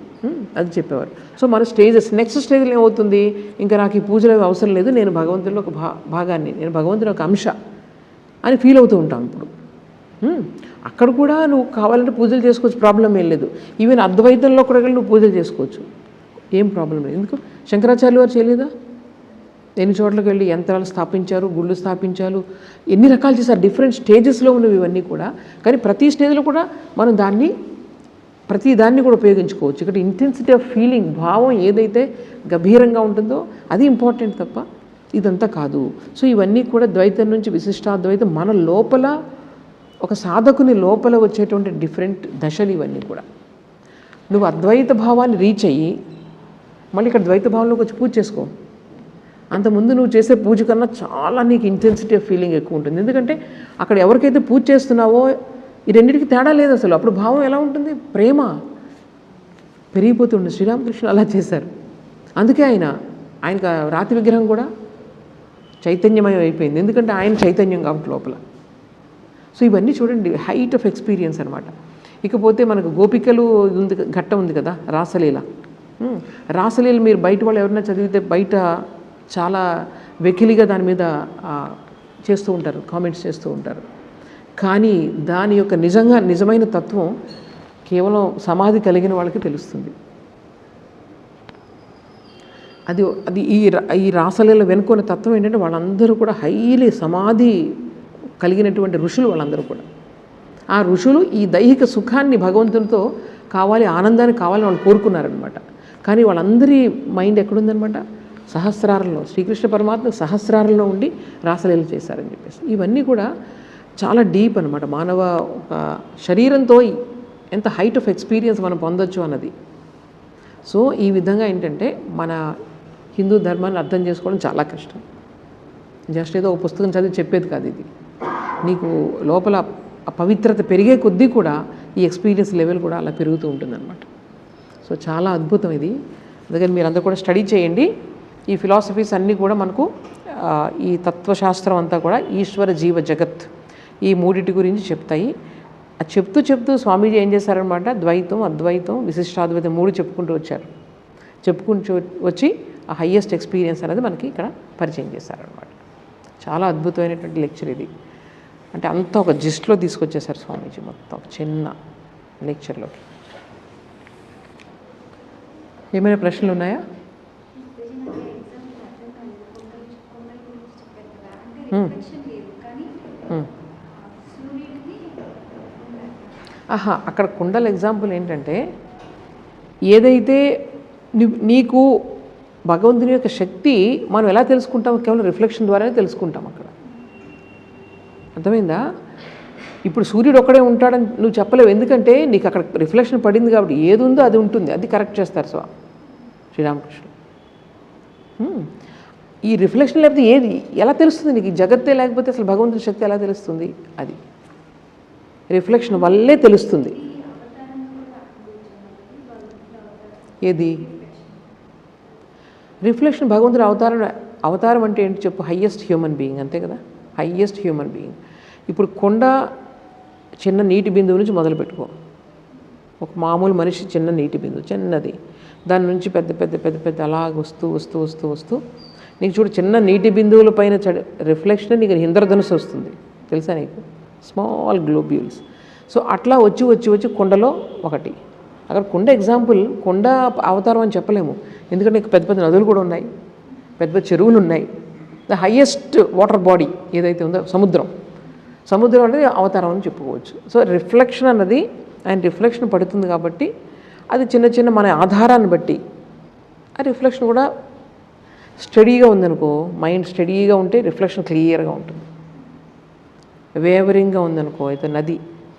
అది చెప్పేవారు. సో మన నెక్స్ట్ స్టేజ్లో ఏమవుతుంది, ఇంకా నాకు ఈ పూజలు అవసరం లేదు, నేను భగవంతుడిలో ఒక భాగాన్ని, నేను భగవంతుని ఒక అంశ అని ఫీల్ అవుతూ ఉంటాం. ఇప్పుడు అక్కడ కూడా నువ్వు కావాలంటే పూజలు చేసుకోవచ్చు, ప్రాబ్లం ఏం లేదు. ఈవెన్ అద్వైతంలో కూడా నువ్వు పూజలు చేసుకోవచ్చు, ఏం ప్రాబ్లం లేదు. ఎందుకు శంకరాచార్యులు వారు చేయలేదా? ఎన్ని చోట్లకి వెళ్ళి యంత్రాలు స్థాపించారు, గుళ్ళు స్థాపించారు, ఎన్ని రకాలు చేశారు. డిఫరెంట్ స్టేజెస్లో ఉన్నవి ఇవన్నీ కూడా. కానీ ప్రతి స్టేజ్లో కూడా మనం ప్రతి దాన్ని కూడా ఉపయోగించుకోవచ్చు. ఇక్కడ ఇంటెన్సిటీ ఆఫ్ ఫీలింగ్, భావం ఏదైతే గంభీరంగా ఉంటుందో అది ఇంపార్టెంట్ తప్ప ఇదంతా కాదు. సో ఇవన్నీ కూడా ద్వైతం నుంచి విశిష్టాద్వైతం మన లోపల, ఒక సాధకుని లోపల వచ్చేటువంటి డిఫరెంట్ దశలు ఇవన్నీ కూడా. నువ్వు అద్వైత భావాన్ని రీచ్ అయ్యి మళ్ళీ ఇక్కడ ద్వైత భావంలోకి వచ్చి పూజ చేసుకో. అంతకుముందు నువ్వు చేసే పూజ కన్నా చాలా నీకు ఇంటెన్సిటీ ఆఫ్ ఫీలింగ్ ఎక్కువ ఉంటుంది. ఎందుకంటే అక్కడ ఎవరికైతే పూజ చేస్తున్నావో ఈ రెండింటికి తేడా లేదు అసలు. అప్పుడు భావం ఎలా ఉంటుంది, ప్రేమ పెరిగిపోతుంది. శ్రీరామకృష్ణుడు అలా చేశారు. అందుకే ఆయనకు రాతి విగ్రహం కూడా చైతన్యమయం అయిపోయింది. ఎందుకంటే ఆయన చైతన్యం కాబట్టి లోపల. సో ఇవన్నీ చూడండి, హైట్ ఆఫ్ ఎక్స్పీరియన్స్ అనమాట. ఇకపోతే మనకు గోపికలు ఉంది, ఘట్టం ఉంది కదా, రాసలీల. రాసలీల మీరు బయట వాళ్ళు ఎవరైనా చదివితే బయట చాలా వెకిలిగా దాని మీద చేస్తూ ఉంటారు, కామెంట్స్ చేస్తూ ఉంటారు. కానీ దాని యొక్క నిజమైన తత్వం కేవలం సమాధి కలిగిన వాళ్ళకి తెలుస్తుంది. అది ఈ రాసలీల వెనుకున్న తత్వం ఏంటంటే వాళ్ళందరూ కూడా హైలీ సమాధి కలిగినటువంటి ఋషులు. వాళ్ళందరూ కూడా ఆ ఋషులు ఈ దైహిక సుఖాన్ని భగవంతునితో కావాలి, ఆనందాన్ని కావాలని వాళ్ళు కోరుకున్నారనమాట. కానీ వాళ్ళందరి మైండ్ ఎక్కడుందనమాట, సహస్రారంలో, శ్రీకృష్ణ పరమాత్మ సహస్రారంలో ఉండి రాసలీల చేశారని చెప్పేసి. ఇవన్నీ కూడా చాలా డీప్ అనమాట. మానవ శరీరంతో ఎంత హైట్ ఆఫ్ ఎక్స్పీరియన్స్ మనం పొందొచ్చు అన్నది. సో ఈ విధంగా ఏంటంటే మన హిందూ ధర్మాన్ని అర్థం చేసుకోవడం చాలా కష్టం. జస్ట్ ఏదో ఒక పుస్తకం చదివి చెప్పేది కాదు ఇది. నీకు లోపల ఆ పవిత్రత పెరిగే కొద్దీ కూడా ఈ ఎక్స్పీరియన్స్ లెవెల్ కూడా అలా పెరుగుతూ ఉంటుందన్నమాట. సో చాలా అద్భుతం ఇది. అందుకని మీరు అందరూ కూడా స్టడీ చేయండి. ఈ ఫిలాసఫీస్ అన్నీ కూడా మనకు ఈ తత్వశాస్త్రం అంతా కూడా ఈశ్వర జీవ జగత్ ఈ మూడిటి గురించి చెప్తాయి. అది చెప్తూ స్వామీజీ ఏం చేశారనమాట, ద్వైతం, అద్వైతం, విశిష్టాద్వైతం మూడు చెప్పుకుంటూ వచ్చి ఆ హయ్యెస్ట్ ఎక్స్పీరియన్స్ అనేది మనకి ఇక్కడ పరిచయం చేశారనమాట. చాలా అద్భుతమైనటువంటి లెక్చర్ ఇది. అంటే అంతా ఒక జిస్ట్లో తీసుకొచ్చేసారు స్వామీజీ, మొత్తం ఒక చిన్న లెక్చర్లోకి. ఏమైనా ప్రశ్నలు ఉన్నాయా? అక్కడ కుండల ఎగ్జాంపుల్ ఏంటంటే, ఏదైతే నీకు భగవంతుని యొక్క శక్తి మనం ఎలా తెలుసుకుంటాం, కేవలం రిఫ్లెక్షన్ ద్వారానే తెలుసుకుంటాం. అక్కడ అర్థమైందా? ఇప్పుడు సూర్యుడు ఒక్కడే ఉంటాడని నువ్వు చెప్పలేవు, ఎందుకంటే నీకు అక్కడ రిఫ్లెక్షన్ పడింది కాబట్టి ఏది ఉందో అది ఉంటుంది. అది కరెక్ట్ చేస్తారు శ్రీరామకృష్ణ. ఈ రిఫ్లెక్షన్ లేకపోతే ఏది ఎలా తెలుస్తుంది నీకు? జగత్తే లేకపోతే అసలు భగవంతుని శక్తి ఎలా తెలుస్తుంది? అది రిఫ్లెక్షన్ వల్లే తెలుస్తుంది. ఏది రిఫ్లెక్షన్? భగవంతుని అవతారం అంటే ఏంటి చెప్పు? హయ్యెస్ట్ హ్యూమన్ బీయింగ్, అంతే కదా, హయ్యెస్ట్ హ్యూమన్ బీయింగ్. ఇప్పుడు కొండ చిన్న నీటి బిందువు నుంచి మొదలు పెట్టుకో. ఒక మామూలు మనిషి చిన్న నీటి బిందువు, చిన్నది, దాని నుంచి పెద్ద పెద్ద పెద్ద పెద్ద అలాగ వస్తూ నీకు చూడు, చిన్న నీటి బిందువుల పైన రిఫ్లెక్షన్ నీకు ఇంద్రధనుసు వస్తుంది, తెలుసా నీకు? Small globules. సో అట్లా వచ్చి కొండలో ఒకటి. అక్కడ కొండ ఎగ్జాంపుల్, కొండ అవతారం అని చెప్పలేము, ఎందుకంటే పెద్ద పెద్ద నదులు కూడా ఉన్నాయి, పెద్ద పెద్ద చెరువులు ఉన్నాయి. ద హయ్యెస్ట్ వాటర్ బాడీ ఏదైతే ఉందో సముద్రం అనేది అవతారం అని చెప్పుకోవచ్చు. సో రిఫ్లెక్షన్ అన్నది ఆయన రిఫ్లెక్షన్ పడుతుంది కాబట్టి అది చిన్న మన ఆధారాన్ని బట్టి ఆ రిఫ్లెక్షన్ కూడా స్టడీగా ఉందనుకో, మైండ్ స్టడీగా ఉంటే రిఫ్లెక్షన్ క్లియర్గా ఉంటుంది. వేవరింగ్గా ఉందనుకో, అయితే నది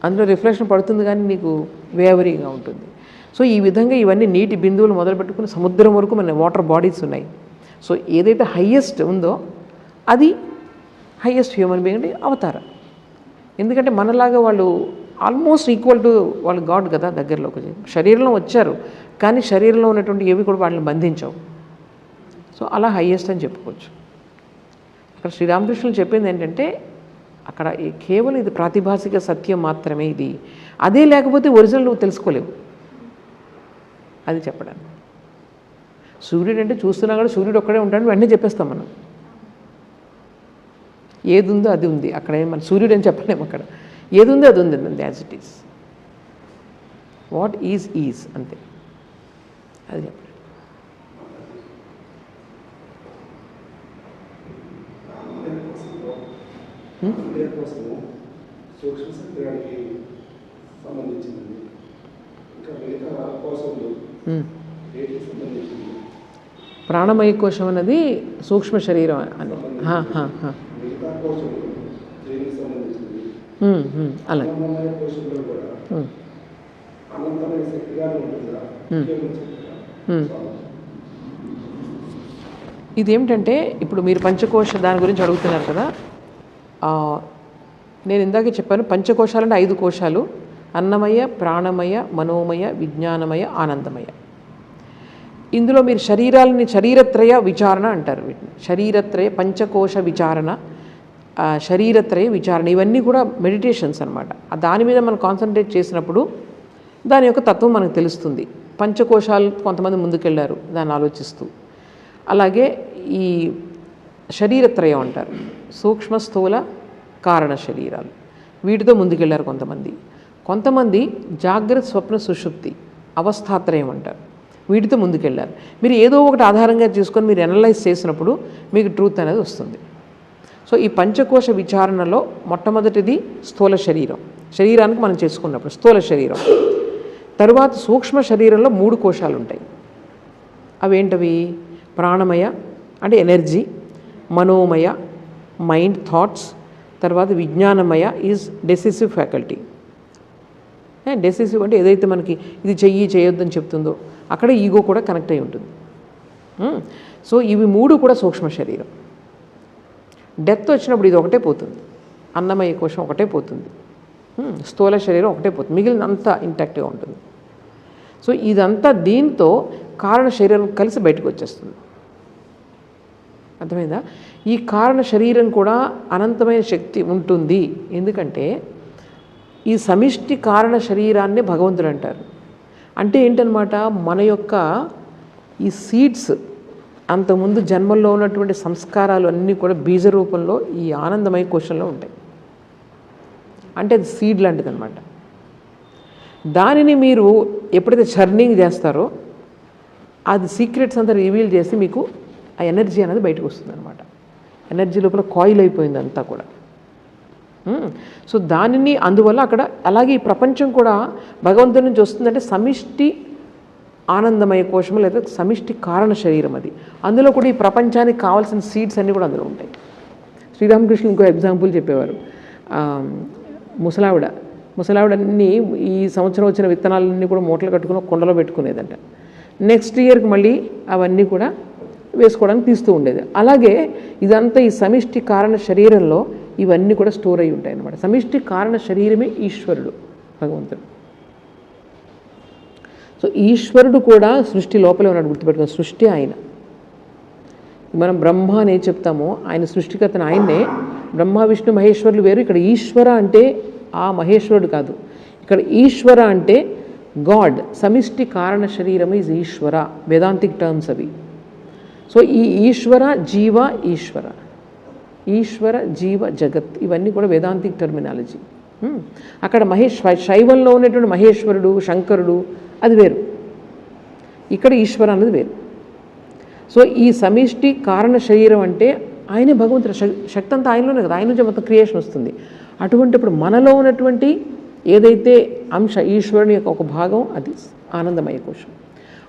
అందులో రిఫ్లెక్షన్ పడుతుంది కానీ నీకు వేవరీగా ఉంటుంది. సో ఈ విధంగా ఇవన్నీ నీటి బిందువులు మొదలుపెట్టుకుని సముద్రం వరకు మన వాటర్ బాడీస్ ఉన్నాయి. సో ఏదైతే హయ్యెస్ట్ ఉందో అది హయ్యెస్ట్ హ్యూమన్ బీయింగ్ అంటే అవతార. ఎందుకంటే మనలాగా వాళ్ళు ఆల్మోస్ట్ ఈక్వల్ టు వాళ్ళు గాడ్ కదా, దగ్గరలోకి శరీరంలో వచ్చారు, కానీ శరీరంలో ఉన్నటువంటి ఏవి కూడా వాళ్ళని బంధించవు. సో అలా హయ్యెస్ట్ అని చెప్పుకోవచ్చు. అక్కడ శ్రీరామకృష్ణులు చెప్పింది ఏంటంటే అక్కడ కేవలం ఇది ప్రాతిభాసిక సత్యం మాత్రమే, ఇది అదే లేకపోతే ఒరిజినల్ నువ్వు తెలుసుకోలేవు, అది చెప్పడానికి. సూర్యుడు అంటే చూస్తున్నా కూడా సూర్యుడు ఒక్కడే ఉంటాడు వెంటనే చెప్పేస్తాం మనం, ఏది ఉందో అది ఉంది అక్కడ, మన సూర్యుడు అని చెప్పలేము, అక్కడ ఏది ఉందో అది ఉంది అంతే, as it is, what is అంతే, అది చెప్పండి. ప్రాణమయ కోశం అన్నది సూక్ష్మ శరీరం అని అలా ఇదేమిటంటే ఇప్పుడు మీరు పంచకోశ దాని గురించి అడుగుతున్నారు కదా, నేను ఇందాకే చెప్పాను పంచకోశాలంటే 5 కోశాలు, అన్నమయ, ప్రాణమయ, మనోమయ, విజ్ఞానమయ, ఆనందమయ. ఇందులో మీరు శరీరాలని శరీరత్రయ విచారణ అంటారు వీటిని, శరీరత్రయ పంచకోశ విచారణ, శరీరత్రయ విచారణ, ఇవన్నీ కూడా మెడిటేషన్స్ అనమాట. దాని మీద మనం కాన్సన్ట్రేట్ చేసినప్పుడు దాని యొక్క తత్వం మనకు తెలుస్తుంది. పంచకోశాలు కొంతమంది ముందుకెళ్ళారు దాన్ని ఆలోచిస్తూ, అలాగే ఈ శరీరత్రయం అంటారు, సూక్ష్మ స్థూల కారణ శరీరాలు, వీటితో ముందుకెళ్ళారు కొంతమంది జాగ్రత్త స్వప్న సుషుప్తి అవస్థాత్రయం అంటారు, వీటితో ముందుకెళ్ళారు. మీరు ఏదో ఒకటి ఆధారంగా చేసుకొని మీరు అనలైజ్ చేసినప్పుడు మీకు ట్రూత్ అనేది వస్తుంది. సో ఈ పంచకోశ విచారణలో మొట్టమొదటిది స్థూల శరీరం, శరీరానికి మనం చేసుకున్నప్పుడు స్థూల శరీరం. తరువాత సూక్ష్మ శరీరంలో 3 కోశాలు ఉంటాయి. అవేంటవి? ప్రాణమయ అంటే ఎనర్జీ, మనోమయ మైండ్ థాట్స్, తర్వాత విజ్ఞానమయ ఈజ్ డెసిసివ్ ఫ్యాకల్టీ. డెసిసివ్ అంటే ఏదైతే మనకి ఇది చేయొద్దని చెప్తుందో అక్కడ ఈగో కూడా కనెక్ట్ అయి ఉంటుంది. సో ఇవి 3 కూడా సూక్ష్మ శరీరం. డెత్ వచ్చినప్పుడు ఇది ఒకటే పోతుంది, అన్నమయ కోశం ఒకటే పోతుంది, స్థూల శరీరం ఒకటే పోతుంది, మిగిలిన అంతా ఇంటాక్ట్గా ఉంటుంది. సో ఇదంతా దీంతో కారణ శరీరం కలిసి బయటకు వచ్చేస్తుంది. అర్థమైందా? ఈ కారణ శరీరం కూడా అనంతమైన శక్తి ఉంటుంది. ఎందుకంటే ఈ సమిష్టి కారణ శరీరాన్ని భగవంతుడు అంటారు. అంటే ఏంటనమాట, మన యొక్క ఈ సీడ్స్ అంతకుముందు జన్మల్లో ఉన్నటువంటి సంస్కారాలు అన్నీ కూడా బీజ రూపంలో ఈ ఆనందమయ కోశంలో ఉంటాయి. అంటే అది సీడ్ లాంటిది అనమాట. దానిని మీరు ఎప్పుడైతే చర్నింగ్ చేస్తారో అది సీక్రెట్స్ అంతా రివీల్ చేసి మీకు ఆ ఎనర్జీ అనేది బయటకు వస్తుంది అనమాట. ఎనర్జీ లోపల కాయిల్ అయిపోయింది అంతా కూడా. సో దానిని అందువల్ల అక్కడ అలాగే ఈ ప్రపంచం కూడా భగవంతుడి నుంచి వస్తుందంటే సమిష్టి ఆనందమయ కోశం లేదా సమిష్టి కారణ శరీరం అది. అందులో కూడా ఈ ప్రపంచానికి కావాల్సిన సీడ్స్ అన్నీ కూడా అందులో ఉంటాయి. శ్రీరామకృష్ణ ఇంకో ఎగ్జాంపుల్ చెప్పేవారు. ముసలావిడన్నీ ఈ సంవత్సరం వచ్చిన విత్తనాలన్నీ కూడా మూటలు కట్టుకుని కుండలో పెట్టుకునేదంట. నెక్స్ట్ ఇయర్కి మళ్ళీ అవన్నీ కూడా వేసుకోవడానికి తీస్తూ ఉండేది. అలాగే ఇదంతా ఈ సమిష్టి కారణ శరీరంలో ఇవన్నీ కూడా స్టోర్ అయి ఉంటాయి అన్నమాట. సమిష్టి కారణ శరీరమే ఈశ్వరుడు, భగవంతుడు. సో ఈశ్వరుడు కూడా సృష్టి లోపలే ఉన్నాడు, గుర్తుపెట్టుకుని. సృష్టి ఆయన. మనం బ్రహ్మ అనే చెప్తాము, ఆయన సృష్టికర్తను ఆయన్నే. బ్రహ్మ విష్ణు మహేశ్వరులు వేరు. ఇక్కడ ఈశ్వర అంటే ఆ మహేశ్వరుడు కాదు, ఇక్కడ ఈశ్వర అంటే గాడ్. సమిష్టి కారణ శరీరం ఈజ్ ఈశ్వర, వేదాంతిక్ టర్మ్స్ అవి. సో ఈ ఈశ్వర జీవ ఈశ్వర, ఈశ్వర జీవ జగత్, ఇవన్నీ కూడా వేదాంతిక్ టర్మినాలజీ. అక్కడ శైవంలో ఉన్నటువంటి మహేశ్వరుడు శంకరుడు అది వేరు, ఇక్కడ ఈశ్వర అన్నది వేరు. సో ఈ సమిష్టి కారణ శరీరం అంటే ఆయనే భగవంతుడు, శక్తి అంతా ఆయనలోనే కదా, ఆయన నుంచి మొత్తం క్రియేషన్ వస్తుంది. అటువంటిప్పుడు మనలో ఉన్నటువంటి ఏదైతే అంశ ఈశ్వరుని యొక్క ఒక భాగం అది ఆనందమయ కోశం.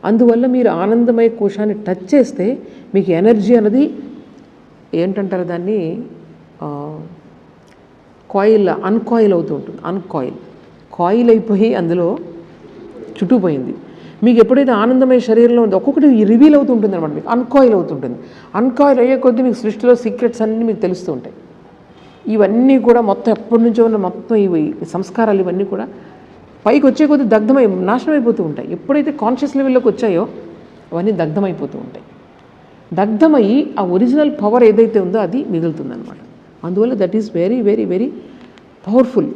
అందువల్ల మీరు ఆనందమయ కోశాన్ని టచ్ చేస్తే మీకు ఎనర్జీ అనేది ఏంటంటారు దాన్ని, అన్కాయిల్ అవుతూ ఉంటుంది. కాయిల్ అయిపోయి అందులో చుట్టుపోయింది. మీకు ఎప్పుడైతే ఆనందమయ శరీరంలో ఉంది ఒక్కొక్కటి రివీల్ అవుతూ ఉంటుంది అనమాట, మీకు అన్కాయిల్ అవుతుంటుంది. అన్కాయిల్ అయ్యే కొద్దీ మీకు సృష్టిలో సీక్రెట్స్ అన్నీ మీకు తెలుస్తూ ఉంటాయి. ఇవన్నీ కూడా మొత్తం ఎప్పటి నుంచో ఉన్న మొత్తం ఇవి సంస్కారాలు ఇవన్నీ కూడా పైకి వచ్చే కొద్దీ దగ్ధమై నాశనం అయిపోతూ ఉంటాయి. ఎప్పుడైతే కాన్షియస్ లెవెల్లోకి వచ్చాయో అవన్నీ దగ్ధమైపోతూ ఉంటాయి. దగ్ధమయ్యి ఆ ఒరిజినల్ పవర్ ఏదైతే ఉందో అది మిగులుతుందన్నమాట. అందువల్ల that is very very very powerful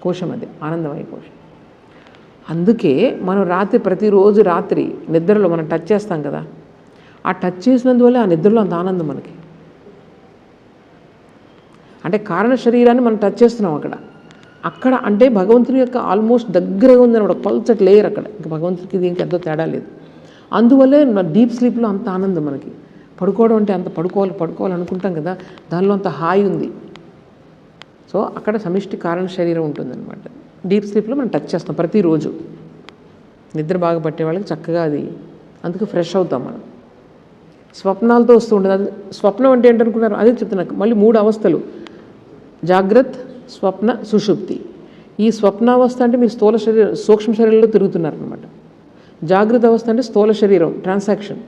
కోశం, అది ఆనందమయ కోశం. అందుకే మనం ప్రతిరోజు రాత్రి నిద్రలో మనం టచ్ చేస్తాం కదా, ఆ టచ్ చేసినందువల్ల ఆ నిద్రలో అంత ఆనందం మనకి. అంటే కారణ శరీరాన్ని మనం టచ్ చేస్తున్నాం అక్కడ అంటే భగవంతుని యొక్క ఆల్మోస్ట్ దగ్గరగా ఉందన్నమాట, పల్చటి లేయర్ అక్కడ. ఇంకా భగవంతుడికి దీనికి ఎంతో తేడా లేదు. అందువల్లే డీప్ స్లీప్లో అంత ఆనందం మనకి. పడుకోవడం అంటే అంత పడుకోవాలి అనుకుంటాం కదా, దానిలో అంత హాయి ఉంది. సో అక్కడ సమిష్టి కారణ శరీరం ఉంటుందన్నమాట. డీప్ స్లీప్లో మనం టచ్ చేస్తాం ప్రతిరోజు. నిద్ర బాగా పట్టే వాళ్ళకి చక్కగా అది అందుకు ఫ్రెష్ అవుతాం మనం. స్వప్నాలతో వస్తూ ఉంటుంది. అది స్వప్నం అంటే ఏంటనుకున్నారు, అదే చెప్తున్నా. మళ్ళీ 3 అవస్థలు: జాగ్రత్త, స్వప్న, సుషుప్తి. ఈ స్వప్నావస్థ అంటే మీరు స్థూల శరీరం సూక్ష్మ శరీరంలో తిరుగుతున్నారనమాట. జాగ్రత్త అవస్థ అంటే స్థూల శరీరం ట్రాన్సాక్షన్.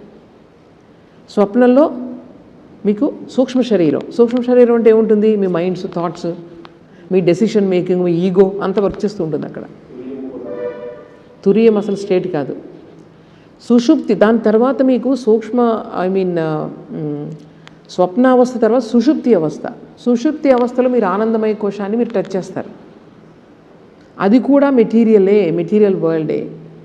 స్వప్నంలో మీకు సూక్ష్మ శరీరం అంటే ఏముంటుంది, మీ మైండ్స్, థాట్స్, మీ డెసిషన్ మేకింగ్, మీ ఈగో అంతా వర్క్ చేస్తూ ఉంటుంది అక్కడ. తురియం అసలు స్టేట్ కాదు. సుషుప్తి దాని తర్వాత మీకు స్వప్నావస్థ తర్వాత సుషుప్తి అవస్థ. సుషుప్తి అవస్థలో మీరు ఆనందమయ కోశాన్ని మీరు టచ్ చేస్తారు. అది కూడా మెటీరియల్ వరల్డే.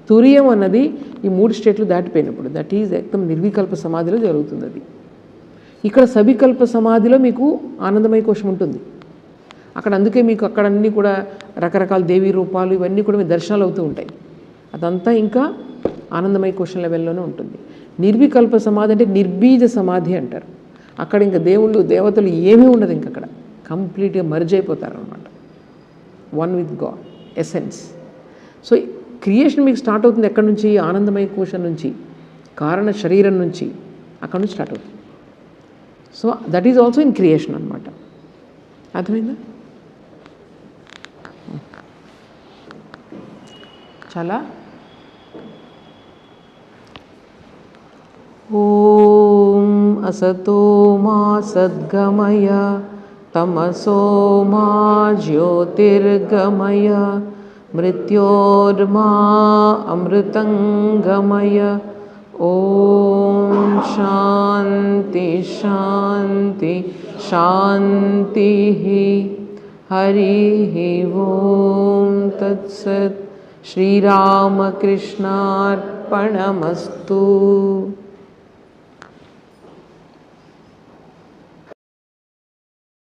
తురియం అన్నది ఈ 3 స్టేట్లు దాటిపోయినప్పుడు, దట్ ఈజ్ ఎక్దం నిర్వికల్ప సమాధిలో జరుగుతుంది. అది ఇక్కడ సవికల్ప సమాధిలో మీకు ఆనందమయ కోశం ఉంటుంది అక్కడ. అందుకే మీకు అక్కడ అన్నీ కూడా రకరకాల దేవీ రూపాలు ఇవన్నీ కూడా మీ దర్శనాలు అవుతూ ఉంటాయి. అదంతా ఇంకా ఆనందమయ కోశం లెవెల్లోనే ఉంటుంది. నిర్వికల్ప సమాధి అంటే నిర్బీజ సమాధి అంటారు. అక్కడ ఇంకా దేవుళ్ళు దేవతలు ఏమీ ఉండదు, ఇంక అక్కడ కంప్లీట్గా మర్జ్ అయిపోతారు అనమాట, one with God essence. So creation మీకు స్టార్ట్ అవుతుంది ఎక్కడి నుంచి, ఆనందమయ కోశం నుంచి, కారణ శరీరం నుంచి, అక్కడ నుంచి స్టార్ట్ అవుతుంది. So that is also in creation అనమాట. అర్థమైందా? చాలా ఓం అసతో మా సద్గమయ తమసో మా జ్యోతిర్గమయ మృత్యోర్మా అమృతంగమయ. ఓం శాంతి శాంతి శాంతి. హరి ఓం తత్సత్. శ్రీరామకృష్ణార్పణమస్తు.